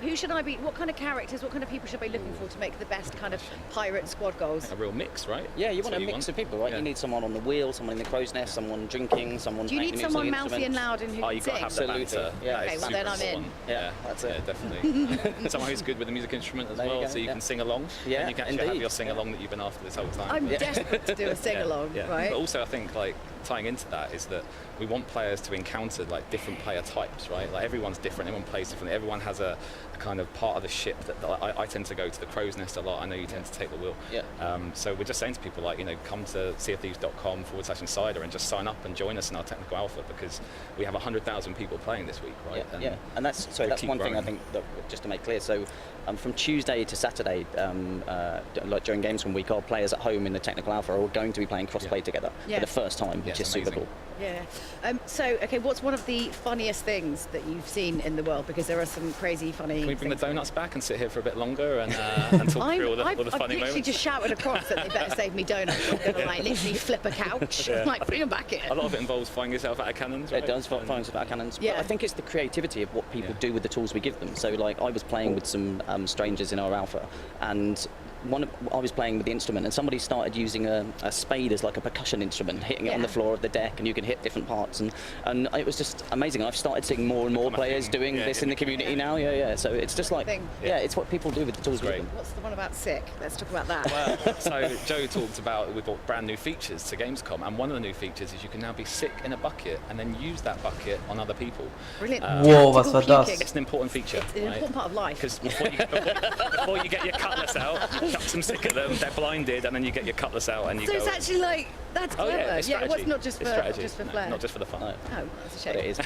Who should I be? What kind of characters? What kind of people should I be looking for to make the best kind of pirate squad goals? A real mix, right? Yeah, you want a mix of people, right? Yeah. You need someone on the wheel, someone in the crow's nest, someone drinking drinking, someone's Do you need making someone musical mouthy and instruments. loud and who Oh, can you've got to sing? have the Absolutely. banter. Yeah. That Okay, is well then super I'm in. important. Yeah, that's it. Yeah, definitely. Someone who's good with the music instrument as There you well, go, so you yeah. can sing along. Yeah, and you can actually have indeed. your sing along that you've been after this whole time. I'm desperate to do a sing-along, yeah. right? But also, I think like tying into that is that we want players to encounter like different player types, right? Like everyone's different, everyone plays differently, everyone has a kind of part of the ship that I tend to go to the crow's nest a lot. I know you tend to take the wheel. Yeah. So we're just saying to people like, you know, come to seaofthieves.com/insider and just sign up and join us in our technical alpha, because we have 100,000 people playing this week, right? Yeah, and that's one thing I think that just to make clear. So from Tuesday to Saturday, like during Gamescom week, our players at home in the technical alpha are all going to be playing crossplay together for the first time, which is super cool. Yeah. So, okay, what's one of the funniest things that you've seen in the world? Because there are some crazy, funny. Can we bring the donuts back and sit here for a bit longer and talk through all the funny moments? I've literally just shouted across that they better save me donuts. I'm going to like literally flip a couch. Yeah. Like, bring them back in. A lot of it involves finding yourself out of cannons, right? It does find yourself out of cannons. Yeah. But I think it's the creativity of what people do with the tools we give them. So like I was playing with some strangers in our alpha, and I was playing with the instrument, and somebody started using a spade as like a percussion instrument, hitting it on the floor of the deck, and you can hit different parts, and it was just amazing. I've started seeing more and more players doing this in the community now. Yeah. So it's just like it's what people do with the tools we give them. What's the one about sick? Let's talk about that. Well, so Joe talked about we brought brand new features to Gamescom, and one of the new features is you can now be sick in a bucket and then use that bucket on other people. Brilliant. Whoa, was war das? It's an important feature. It's an important part of life. Because before you get your cutlass out, chuck some sick at them, they're blinded, and then you get your cutlass out and you so go. it's actually like, that's clever. Yeah, it's strategy. It was not just for flair. Not just for the fun. No. Oh, that's a shame. But it is.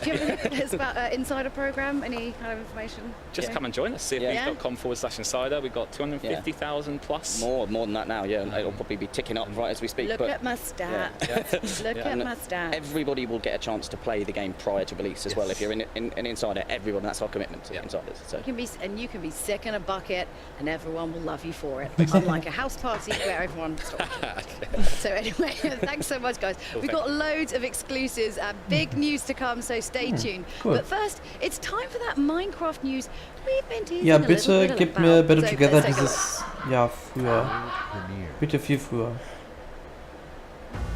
Do you have any about Insider Program? Any kind of information? Just come and join us. seaofthieves.com/insider. We've got 250,000 plus. More than that now, yeah. And it'll probably be ticking up right as we speak. Look at my stats. Look at my stats. Everybody will get a chance to play the game prior to release as well. If you're in an insider, everyone, that's our commitment to insiders. So. You can be sick in a bucket, and everyone will love you for it. Unlike a house party where everyone stops. So anyway, thanks so much, guys. We've got loads of exclusives, big news to come, so stay tuned. Cool. But first, it's time for that Minecraft news we've been teasing Ja, a little bitte bit gib about. mir Better So Together let's take a dieses Jahr früher. Bitte viel früher.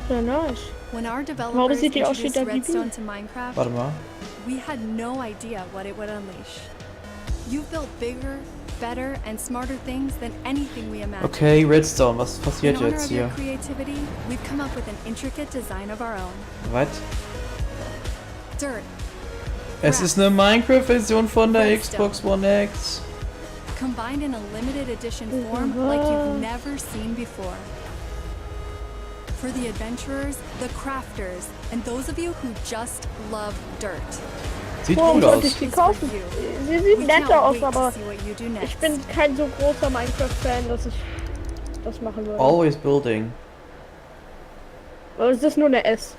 Ja, nice. When our Warum developers sieht die aus wie introduced der Bibi? Redstone to Minecraft, Warte mal. we had no idea what it would unleash. You've built bigger, better, and smarter things than anything we imagined. Okay, Redstone, was passiert In honor jetzt of your hier? creativity, we've come up with an intricate design of our own. Was? Dirt, Es ist eine Minecraft-Version von der Xbox One X. combined in a limited edition form like you've never seen before. For the adventurers, the crafters, and those of you who just love dirt. Sieht Warum gut sollte aus. ich die kaufen? Sie sieht We netter can't aus, wait to aber see what you do ich next. bin kein so großer Minecraft-Fan, dass ich das machen würde. Always building. Oder ist das nur eine S?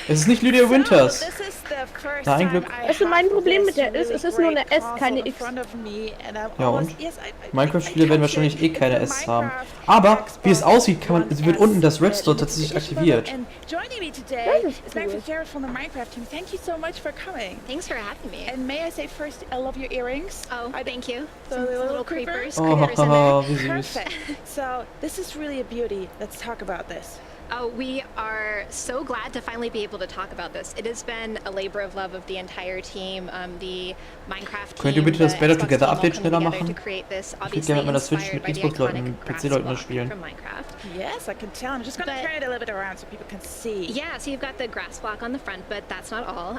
Es ist nicht Lydia Winters. This is the first Na, ein time Glück. I Also mein have Problem mit this der ist, es ist really nur eine great S, keine console in X. front of me, and I'm Ja always- und? yes, Minecraft-Spiele werden wahrscheinlich eh keine S haben. Aber wie es aussieht, wird unten das Redstone tatsächlich aktiviert. And joining me today Das ist is Max cool. Jared from the Minecraft team. Thank you so much for coming. Thanks for having me. And may I say first, I love your earrings. Oh, thank you. So Some the little creepers. creepers. Oh, Creepers in there. wie süß. Perfect. So this is really a beauty. Let's talk about this. Oh, we are so glad to finally be able to talk about this. It has been a labor of love of the entire team, the Minecraft Könnt team, ihr bitte das the Better Xbox Together team all Update come schneller together machen? to create this, Ich würde obviously gerne mit meiner Switch inspired mit by the Xbox-Leuten iconic und PC-Leuten grass spielen. block from Minecraft. Yes, I can tell. I'm just going to But- turn it a little bit around so people can see. Yeah, so you've got the grass block on the front, but that's not all.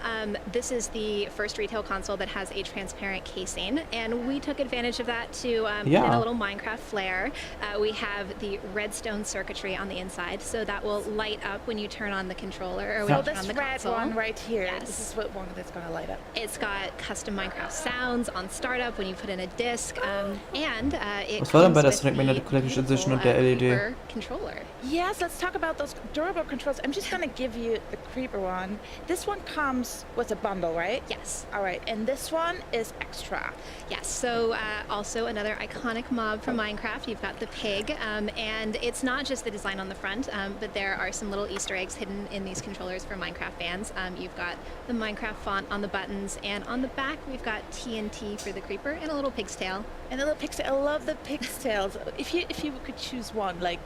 This is the first retail console that has a transparent casing, and we took advantage of that to put in a little Minecraft flair. We have the redstone circuitry on the inside, so that will light up when you turn on the controller or when So you turn this on the red console. one right here, Yes. this is what one that's going to light up. It's got custom Minecraft sounds on startup when you put in a disc, and it Was war denn bei der comes Sonic with Mania the Collector's Edition und beautiful, der LED? Creeper controller. Yes, let's talk about those durable controls. I'm just going to give you the creeper one. This one comes with a bundle, right? Yes. All right, and this one is extra. Yes, so also another iconic mob from Minecraft. You've got the pig, and it's not just the design on the front, but there are some little Easter eggs hidden in these controllers for Minecraft fans. You've got the Minecraft font on the buttons, and on the back we've got TNT for the creeper and a little pig's tail. And the little pig's tail. I love the pig's tails. If you could choose one, like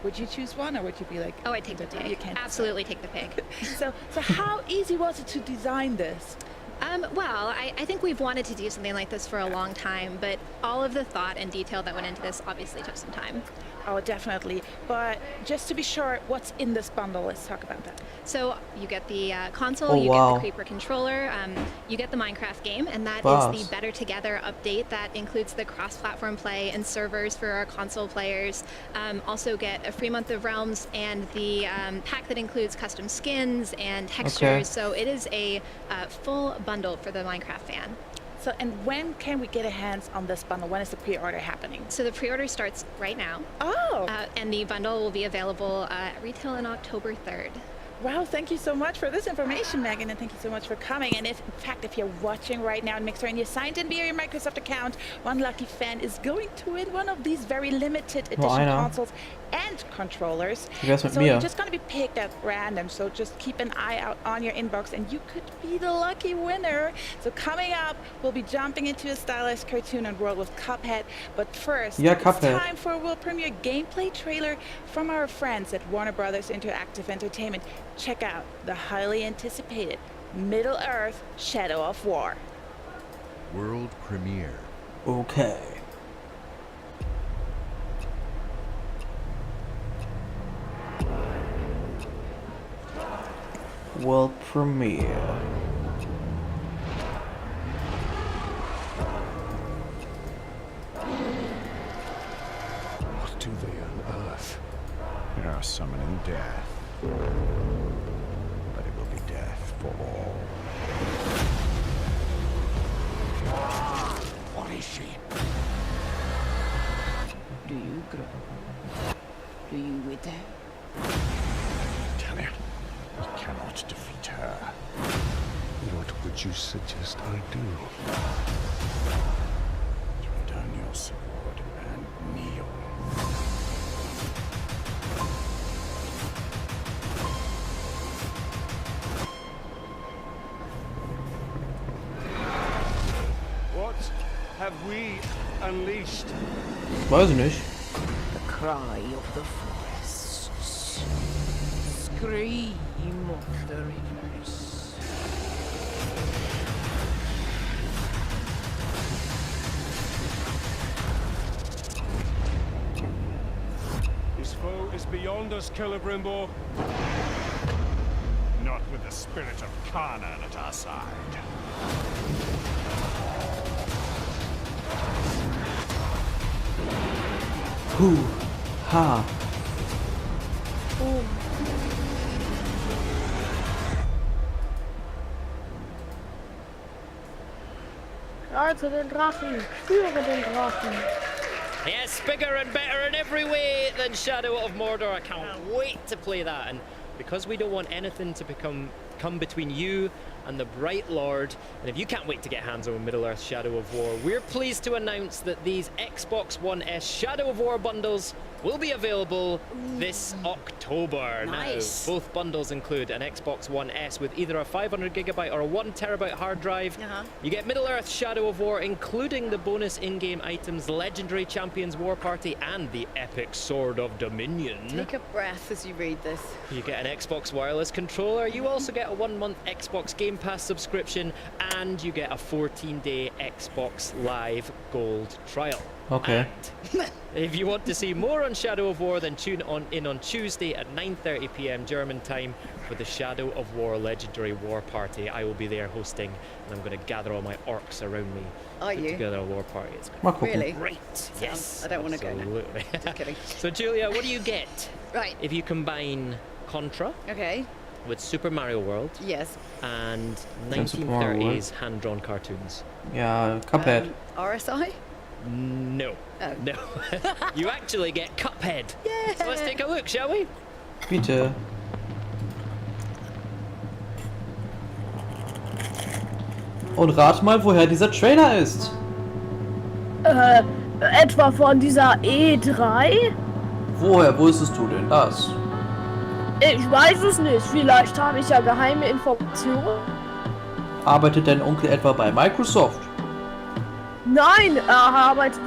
Would you choose one, or would you be like... Oh, I'd take the pig. You can't absolutely take the pig. So how easy was it to design this? Well, I think we've wanted to do something like this for a long time, but all of the thought and detail that went into this obviously took some time. Oh, definitely. But just to be sure, what's in this bundle? Let's talk about that. So you get the console, you get the Creeper controller, you get the Minecraft game, and that is the Better Together update that includes the cross-platform play and servers for our console players. Also get a free month of Realms and the pack that includes custom skins and textures. So it is a full bundle for the Minecraft fan. So, and when can we get a hands on this bundle? When is the pre-order happening? So the pre-order starts right now. Oh! And the bundle will be available at retail on October 3rd. Wow, thank you so much for this information, Megan, and thank you so much for coming. And in fact, if you're watching right now in Mixer and you're signed in via your Microsoft account, one lucky fan is going to win one of these very limited edition consoles and controllers. So you're just going to be picked at random, so just keep an eye out on your inbox and you could be the lucky winner. So coming up, we'll be jumping into a stylized cartoon and world with Cuphead. But first, it's time for a world premiere gameplay trailer from our friends at Warner Brothers Interactive Entertainment. Check out the highly anticipated Middle-earth Shadow of War. World premiere. Okay. World premiere. What do they unearth? They are summoning death. But it will be death for all. What is she? Do you grow? Do you wither? Tell him. We cannot defeat her. What would you suggest I do? Throw down your sword and kneel. What have we unleashed? Weiß ich nicht. The cry of the forests. Scream of the rivers. His foe is beyond us, Celebrimbo. Not with the spirit of Canaan at our side. Ha. Also den Drachen, führe den Drachen. Yes, bigger and better in every way than Shadow of Mordor. I can't wait to play that. And because we don't want anything to come between you and the Bright Lord, and if you can't wait to get hands on Middle-earth Shadow of War, we're pleased to announce that these Xbox One S Shadow of War bundles will be available this October. Nice. Now, both bundles include an Xbox One S with either a 500GB or a 1TB hard drive. You get Middle-earth Shadow of War, including the bonus in-game items, Legendary Champions War Party, and the epic Sword of Dominion. Take a breath as you read this. You get an Xbox wireless controller. You also get a 1-month Xbox Game Pass subscription, and you get a 14-day Xbox Live Gold trial. Okay. And if you want to see more on Shadow of War, then tune in on Tuesday at 9:30 p.m. German time for the Shadow of War Legendary War Party. I will be there hosting, and I'm going to gather all my orcs around me. Are put you? together a war party. It's going to be Really? great. Yes. I don't want to go now. Absolutely. Just kidding. So Julia, what do you get? Right. If you combine Contra Okay. with Super Mario World Yes. and Super Mario World. 1930s hand-drawn cartoons? Yeah, Cuphead. RSI? No. Oh. No. You actually get Cuphead. Yeah. So let's take a look, shall we? Bitte. Und rat mal, woher dieser Trailer ist. Etwa von dieser E3? Woher wusstest du denn das? Ich weiß es nicht. Vielleicht habe ich ja geheime Informationen. Arbeitet dein Onkel etwa bei Microsoft? Nein, er arbeitet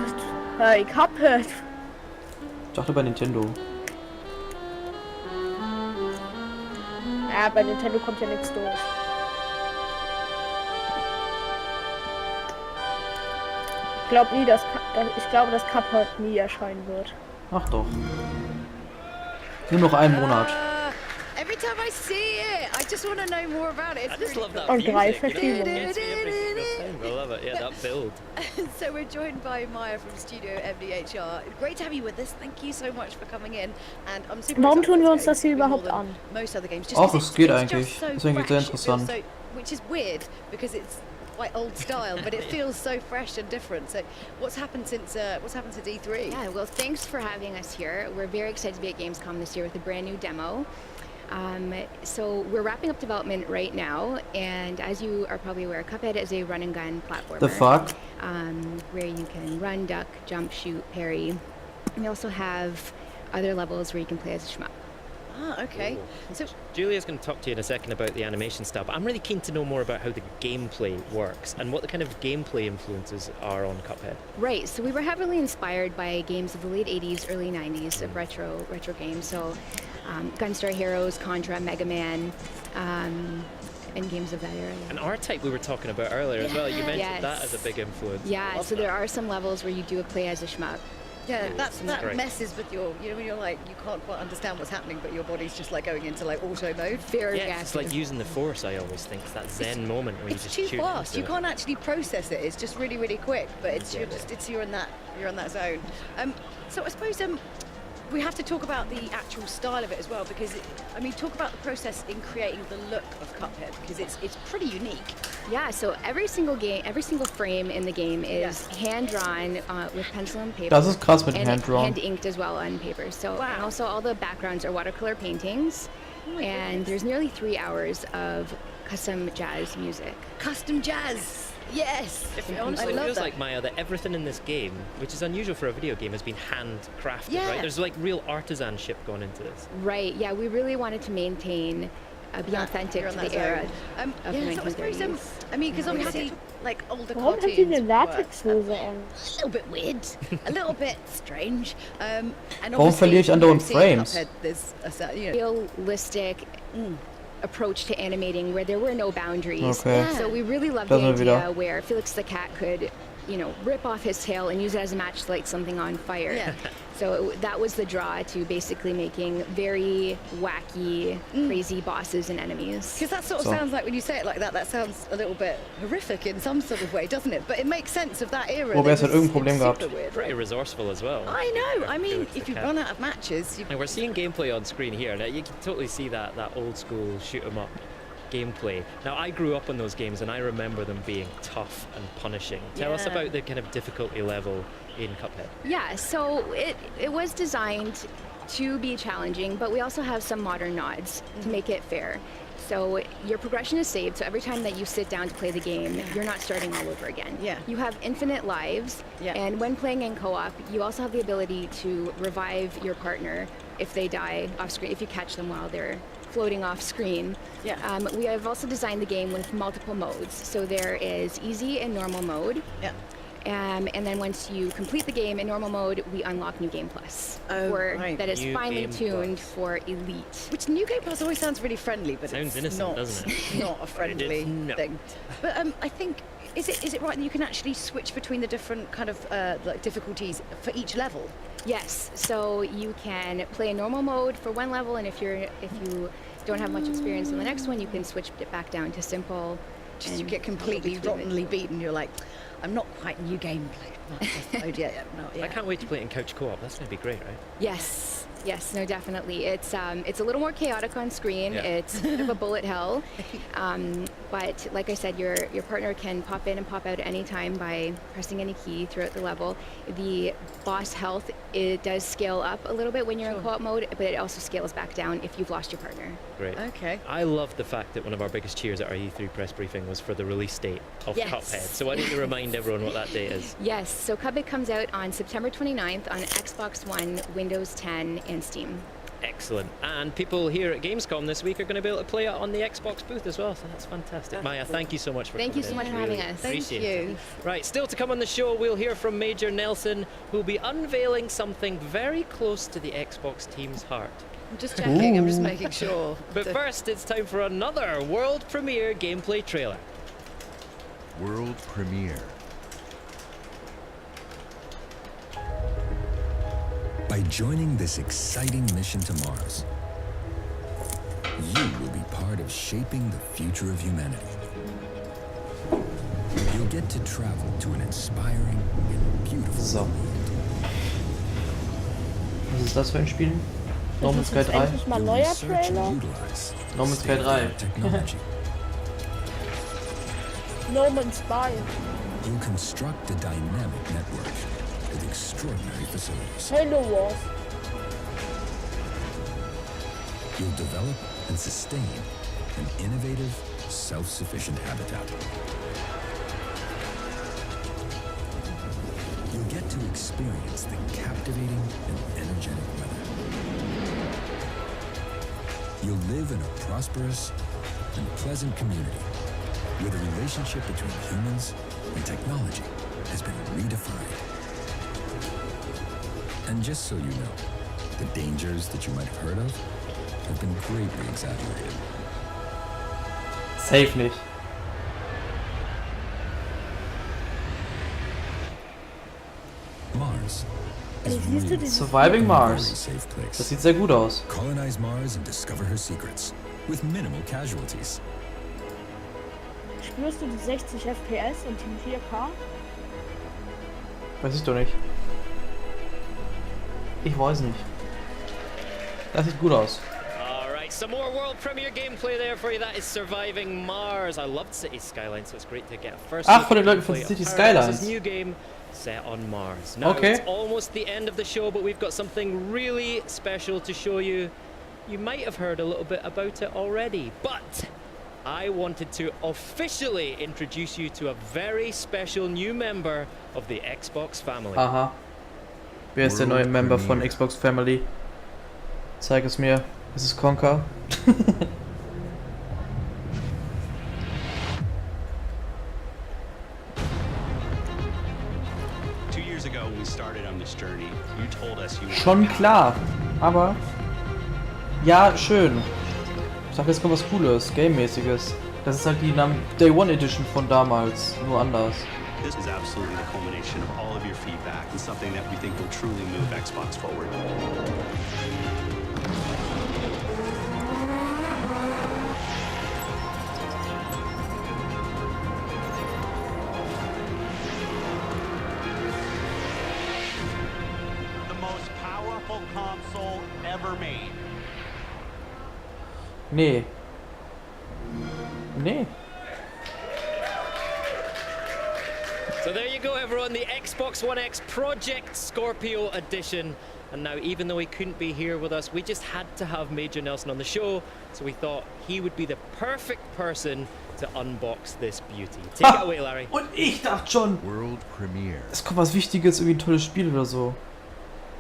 bei Cuphead. Ich dachte bei Nintendo. Ja, bei Nintendo kommt ja nichts durch. Ich glaube, dass Cuphead nie erscheinen wird. Ach doch. Nur noch einen Monat. Every time I see it, I just want to know more about it. I just love that Und 3 music. Verschiebungen. I love it. Yeah, that build. So we're joined by Maya from Studio MDHR. Great to have you with us. Thank you so much for coming in. And I'm super Warum excited tun wir about uns das hier game, überhaupt more an? than most other games. Just Ach, 'cause es geht it's eigentlich. just so Ist eigentlich sehr fresh. It feels interessant. so, which is weird because it's quite old style, but it feels so fresh and different. So what's happened since E3? Yeah, well, thanks for having us here. We're very excited to be at Gamescom this year with a brand new demo. So we're wrapping up development right now, and as you are probably aware, Cuphead is a run and gun platformer. The fuck? Where you can run, duck, jump, shoot, parry. And we also have other levels where you can play as a shmup. Ah, okay. So Julia's going to talk to you in a second about the animation style, but I'm really keen to know more about how the gameplay works and what the kind of gameplay influences are on Cuphead. Right, so we were heavily inspired by games of the late 80s, early 90s, of retro games. So Gunstar Heroes, Contra, Mega Man, and games of that era. And R-Type we were talking about earlier as well. You mentioned that as a big influence. Yeah, so there are some levels where you do play as a shmup. yeah, that messes with your, you know, when you're like, you can't quite understand what's happening, but your body's just like going into like auto mode. Very it's like using the Force, I always think. It's that zen moment where you just too fast. You can't actually process it. It's just really, really quick, but you're in that zone. So I suppose we have to talk about the actual style of it as well, because talk about the process in creating the look of Cuphead, because it's pretty unique. Yeah, so every single frame in the game is hand drawn with pencil and paper. Das ist krass mit and hand drawn. Hand inked as well on paper. So and also all the backgrounds are watercolor paintings, and there's nearly 3 hours of custom jazz music. Custom jazz. Yes. It honestly feels like, Maya, that everything in this game, which is unusual for a video game, has been handcrafted, right? There's like real artisanship gone into this. Right, yeah, we really wanted to maintain, be authentic to the era of the 1930s. Because obviously, like older Warum hat sie eine Latexhose an? A little bit weird, a little bit strange. And Warum verliere ich andauernd Frames? There's a realistic approach to animating where there were no boundaries. Okay. So we really loved the idea where Felix the cat could, rip off his tail and use it as a match to light something on fire. Yeah. So that was the draw to basically making very wacky, crazy bosses and enemies. Because that sort of sounds like, when you say it like that, that sounds a little bit horrific in some sort of way, doesn't it? But it makes sense of that era. Wobei es hat irgendein Problem gehabt. Pretty resourceful as well. I know. If you run out of matches... And we're seeing gameplay on screen here. Now, you can totally see that old school shoot-'em-up gameplay. Now, I grew up on those games, and I remember them being tough and punishing. Tell us about the kind of difficulty level in Cuphead. Yeah, so it was designed to be challenging, but we also have some modern nods to make it fair. So your progression is saved, so every time that you sit down to play the game, you're not starting all over again. Yeah. You have infinite lives, and when playing in co-op, you also have the ability to revive your partner if they die off screen, if you catch them while they're floating off screen. Yeah. We have also designed the game with multiple modes. So there is easy and normal mode. Yeah. And then once you complete the game in normal mode, we unlock New Game Plus. That is finely tuned for Elite. Which New Game Plus always sounds really friendly, but sounds innocent, not, doesn't it? Not a friendly thing. But I think, is it right that you can actually switch between the different kind of like difficulties for each level? Yes, so you can play in normal mode for one level, and if you don't have much experience in the next one, you can switch it back down to simple. Just you get completely rottenly beaten. You're like, I'm not quite New Game mode yet. I can't wait to play it in couch co-op. That's going to be great, right? Yes, no, definitely. It's a little more chaotic on screen. It's a bit of a bullet hell, but like I said, your partner can pop in and pop out at any time by pressing any key throughout the level. The boss health, it does scale up a little bit when you're in co-op mode, but it also scales back down if you've lost your partner. Great. Okay. I love the fact that one of our biggest cheers at our E3 press briefing was for the release date of Cuphead. So why don't you remind everyone what that date is? Yes, so Cuphead comes out on September 29th on Xbox One, Windows 10, and Steam. Excellent. And people here at Gamescom this week are going to be able to play it on the Xbox booth as well, so that's fantastic. Maya, thank you so much for coming in. Thank you so much for having us. Thank you. Right, still to come on the show, we'll hear from Major Nelson, who'll be unveiling something very close to the Xbox team's heart. I'm just checking, I'm just making sure. But first, it's time for another world premiere gameplay trailer. World premiere. By joining this exciting mission to Mars, you will be part of shaping the future of humanity. You'll get to travel to an inspiring and beautiful world. Was ist das für ein Spiel? No Man's Sky 3? Mal neuer Trailer? No Man's Sky 3. No Man's Sky. You'll construct a dynamic network with extraordinary facilities. Halo Wars. You'll develop and sustain an innovative, self-sufficient habitat. You'll get to experience the captivating and energetic weather. You'll live in a prosperous and pleasant community where the relationship between humans and technology has been redefined. And just so you know, the dangers that you might have heard of have been greatly exaggerated. Safe nicht. Mars. Surviving Mars. Das sieht sehr gut aus. Colonize Mars and discover her secrets with minimal casualties. Spürst du die 60 FPS und die 4K? Weiß ich doch nicht. Ich weiß nicht. Das sieht gut aus. Alright, some more world premiere gameplay there for you. That is Surviving Mars. I loved City Skylines, so it's great to get a first Ach, von den Leuten von City Skylines. This new game set on Mars. Now, okay. It's almost the end of the show, but we've got something really special to show you. You might have heard a little bit about it already, but I wanted to officially introduce you to a very special new member of the Xbox family. Aha. Wer ist der neue Member von Xbox Family? Zeig es mir. Ist es Conker? 2 years ago when we started on this journey, you told us you Schon klar, aber ja, schön. Ich dachte, jetzt kommt was Cooles, Game-mäßiges. Das ist halt die Day One Edition von damals, nur anders. This is absolutely the culmination of all of your feedback and something that we think will truly move Xbox forward. The most powerful console ever made. Nee. Nee. So there you go, everyone, the Xbox One X Project Scorpio Edition. And now, even though he couldn't be here with us, we just had to have Major Nelson on the show, so we thought he would be the perfect person to unbox this beauty. Take it away, Larry. Und ich dachte schon, World Premiere. Es kommt was Wichtiges, irgendwie ein tolles Spiel oder so.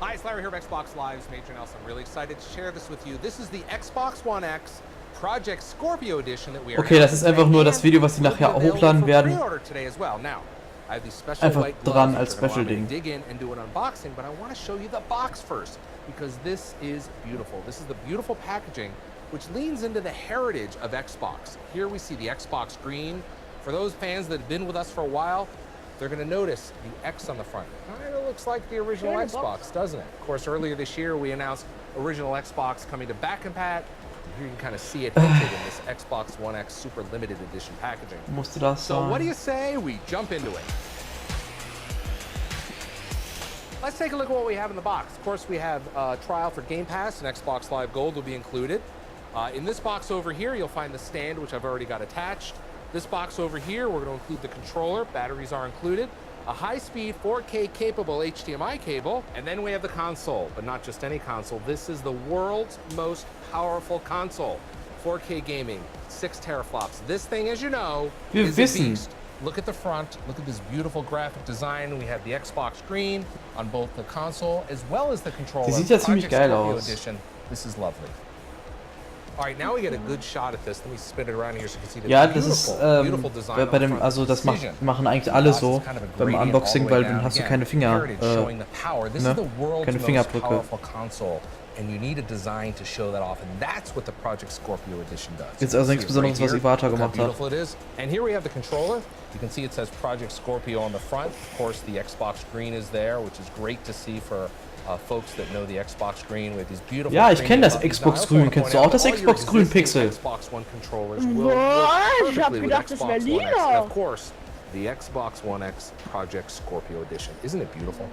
Hi, it's Larry here of Xbox Live's Major Nelson. Really excited to share this with you. This is the Xbox One X Project Scorpio Edition that we are. Okay, das ist einfach nur das Video, was sie nachher hochladen werden. Einfach dran als Special-Ding. Dig in and do an unboxing, but I want to show you the box first because this is beautiful. This is the beautiful packaging which leans into the heritage of Xbox. Here we see the Xbox green. For those fans that have been with us for a while, they're going to notice the X on the front. Kind of looks like the original Xbox, doesn't it? Of course, earlier this year we announced original Xbox coming to back and pat. Here you can kind of see it hinted in this Xbox One X Super Limited Edition packaging. Musste das sein. So what do you say we jump into it? Let's take a look at what we have in the box. Of course, we have a trial for Game Pass and Xbox Live Gold will be included. In this box over here, you'll find the stand, which I've already got attached. This box over here, we're going to include the controller. Batteries are included. A high-speed 4K capable HDMI cable, and then we have the console, but not just any console. This is the world's most powerful console. 4K gaming, 6 teraflops. This thing, as you know, is a beast. Look at the front. Look at this beautiful graphic design. We have the Xbox screen on both the console as well as the controller. Die sieht ja ziemlich geil aus. Edition This is lovely. All right, now we get a good shot at this. Let me spin it around here so you can see the Ja, das ist bei dem, also das machen eigentlich alle so beim Unboxing, weil dann hast du keine Finger, ne? Keine Fingerabdrücke. And you need a design to show that off, and that's what the Project Scorpio edition does. Jetzt also nichts Besonderes, was Iwata gemacht hat. Beautiful it is. And here we have the controller. You can see it says Project Scorpio on the front. Of course, the Xbox screen is there, which is great to see for folks that know the Xbox screen with these beautiful. Ja, ich kenne das Xbox Grün. Kennst du auch das Xbox Grün Pixel? Xbox One controllers will work Ich hab gedacht, das wäre lila. Of course, the Xbox One X Project Scorpio edition. Isn't it beautiful?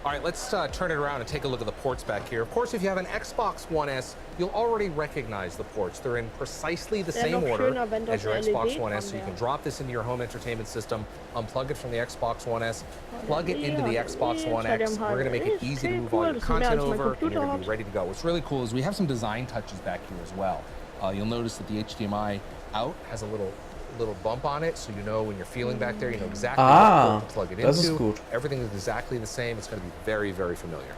All right, let's turn it around and take a look at the ports back here. Of course, if you have an Xbox One S, you'll already recognize the ports. They're in precisely the same order as your Xbox One S, so you can drop this into your home entertainment system, unplug it from the Xbox One S, plug it into the Xbox One X. We're going to make it easy to move all your content over, and you're going to be ready to go. What's really cool is we have some design touches back here as well. You'll notice that the HDMI out has a little bump on it, so you know when you're feeling back there, you know exactly what to plug it into. Everything is exactly the same. It's going to be very, very familiar.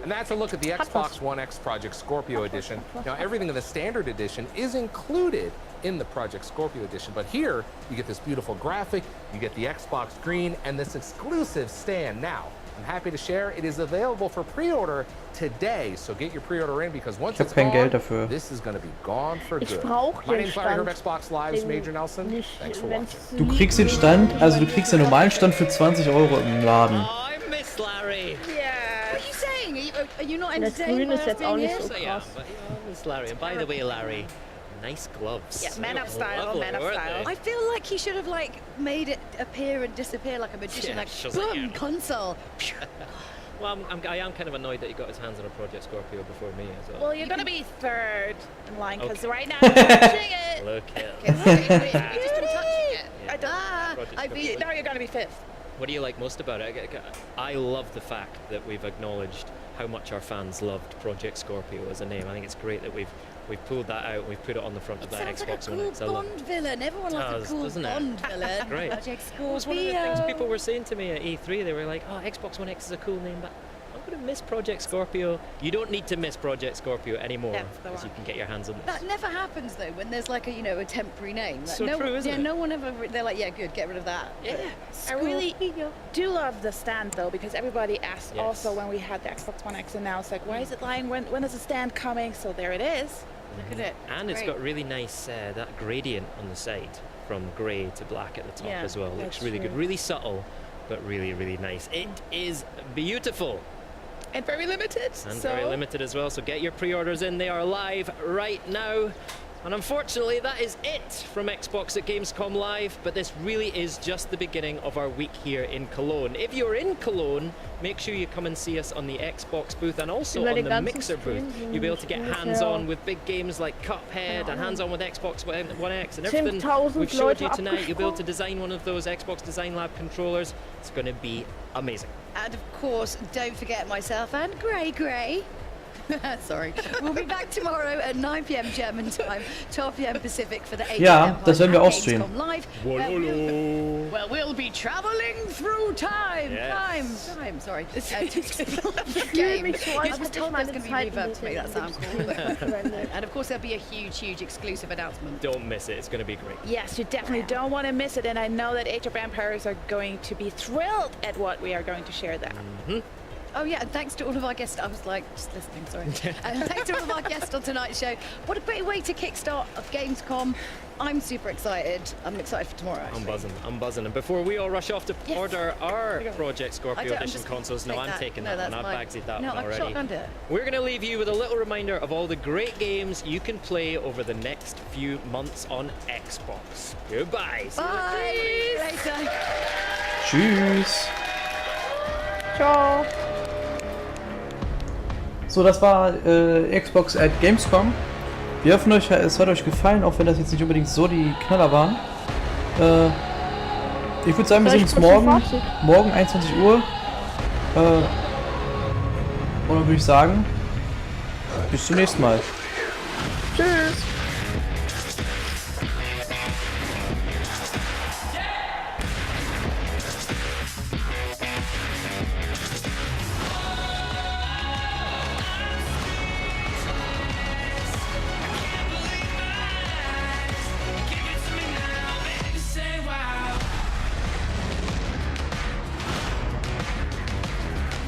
And that's a look at the Xbox One X Project Scorpio edition. Now, everything in the standard edition is included in the Project Scorpio edition, but here you get this beautiful graphic, you get the Xbox Green, and this exclusive stand. Now, I'm happy to share it is available for pre-order today, so get your pre-order in because once it's gone, this is going to be gone for good. My name's Larry from Xbox Live's Major Nelson. Thanks for watching. Du kriegst den Stand, also du kriegst den normalen Stand für 20 € im Laden. Oh, I miss Larry. Yeah. What are you saying? Are you not Das Grün ist jetzt auch nicht so krass. I miss Larry. And by the way, Larry, nice gloves. Yeah, man of style, man of style. I feel like he should have made it appear and disappear like a magician, boom, console. Well, I am kind of annoyed that he got his hands on a Project Scorpio before me as well. Well, you're going to be third in line because right now I'm touching it. Look at You're just touching it. Yeah. Now you're going to be fifth. What do you like most about it? I love the fact that we've acknowledged how much our fans loved Project Scorpio as a name. I think it's great that we've pulled that out and we've put it on the front of that Xbox One X. It sounds like a cool Bond villain. Everyone loves a cool Bond villain. Great. Project Scorpio. It was one of the things people were saying to me at E3. They were like, oh, Xbox One X is a cool name, but I'm going to miss Project Scorpio. You don't need to miss Project Scorpio anymore because you can get your hands on this. That never happens though when there's like a temporary name. Like, so true, isn't it? No one ever, they're like, yeah, good, get rid of that. Yeah. I really do love the stand though, because everybody asked also when we had the Xbox One X, and now it's like, why is it lying? When is the stand coming? So there it is. Look at it. And it's got really nice that gradient on the side from grey to black at the top as well. Looks really good, really subtle, but really, really nice. It is beautiful. And very limited. And very limited as well. So get your pre-orders in. They are live right now. And unfortunately, that is it from Xbox at Gamescom Live. But this really is just the beginning of our week here in Cologne. If you're in Cologne, make sure you come and see us on the Xbox booth and also on the Mixer booth. You'll be able to get hands-on with big games like Cuphead and hands-on with Xbox One X and everything we've showed you tonight. You'll be able to design one of those Xbox Design Lab controllers. It's going to be amazing. And of course, don't forget myself and Grey. Sorry. We'll be back tomorrow at 9 PM German time, 12 PM Pacific for the 8 Ja, das werden wir auch streamen. Live. Well, we'll be traveling through time. Yes. Time. Sorry. To explore the game. I was told there's going to be reverb to make that sound cool. And of course, there'll be a huge exclusive announcement. Don't miss it. It's going to be great. Yes, you definitely don't want to miss it. And I know that Age of Empires are going to be thrilled at what we are going to share there. Oh yeah, and thanks to all of our guests. I was like, just listening, sorry. And thanks to all of our guests on tonight's show. What a great way to kickstart of Gamescom. I'm super excited. I'm excited for tomorrow, actually. I'm buzzing. And before we all rush off to order our Project Scorpio Edition consoles, no, I'm taking that one. I've bagged that one already. We're going to leave you with a little reminder of all the great games you can play over the next few months on Xbox. Goodbye. Bye. Later. Tschüss. Ciao. So, das war Xbox at Gamescom. Wir hoffen, es hat euch gefallen, auch wenn das jetzt nicht unbedingt so die Knaller waren. Ich würde sagen, wir sehen uns morgen 21 Uhr. Und dann würde ich sagen, bis zum nächsten Mal.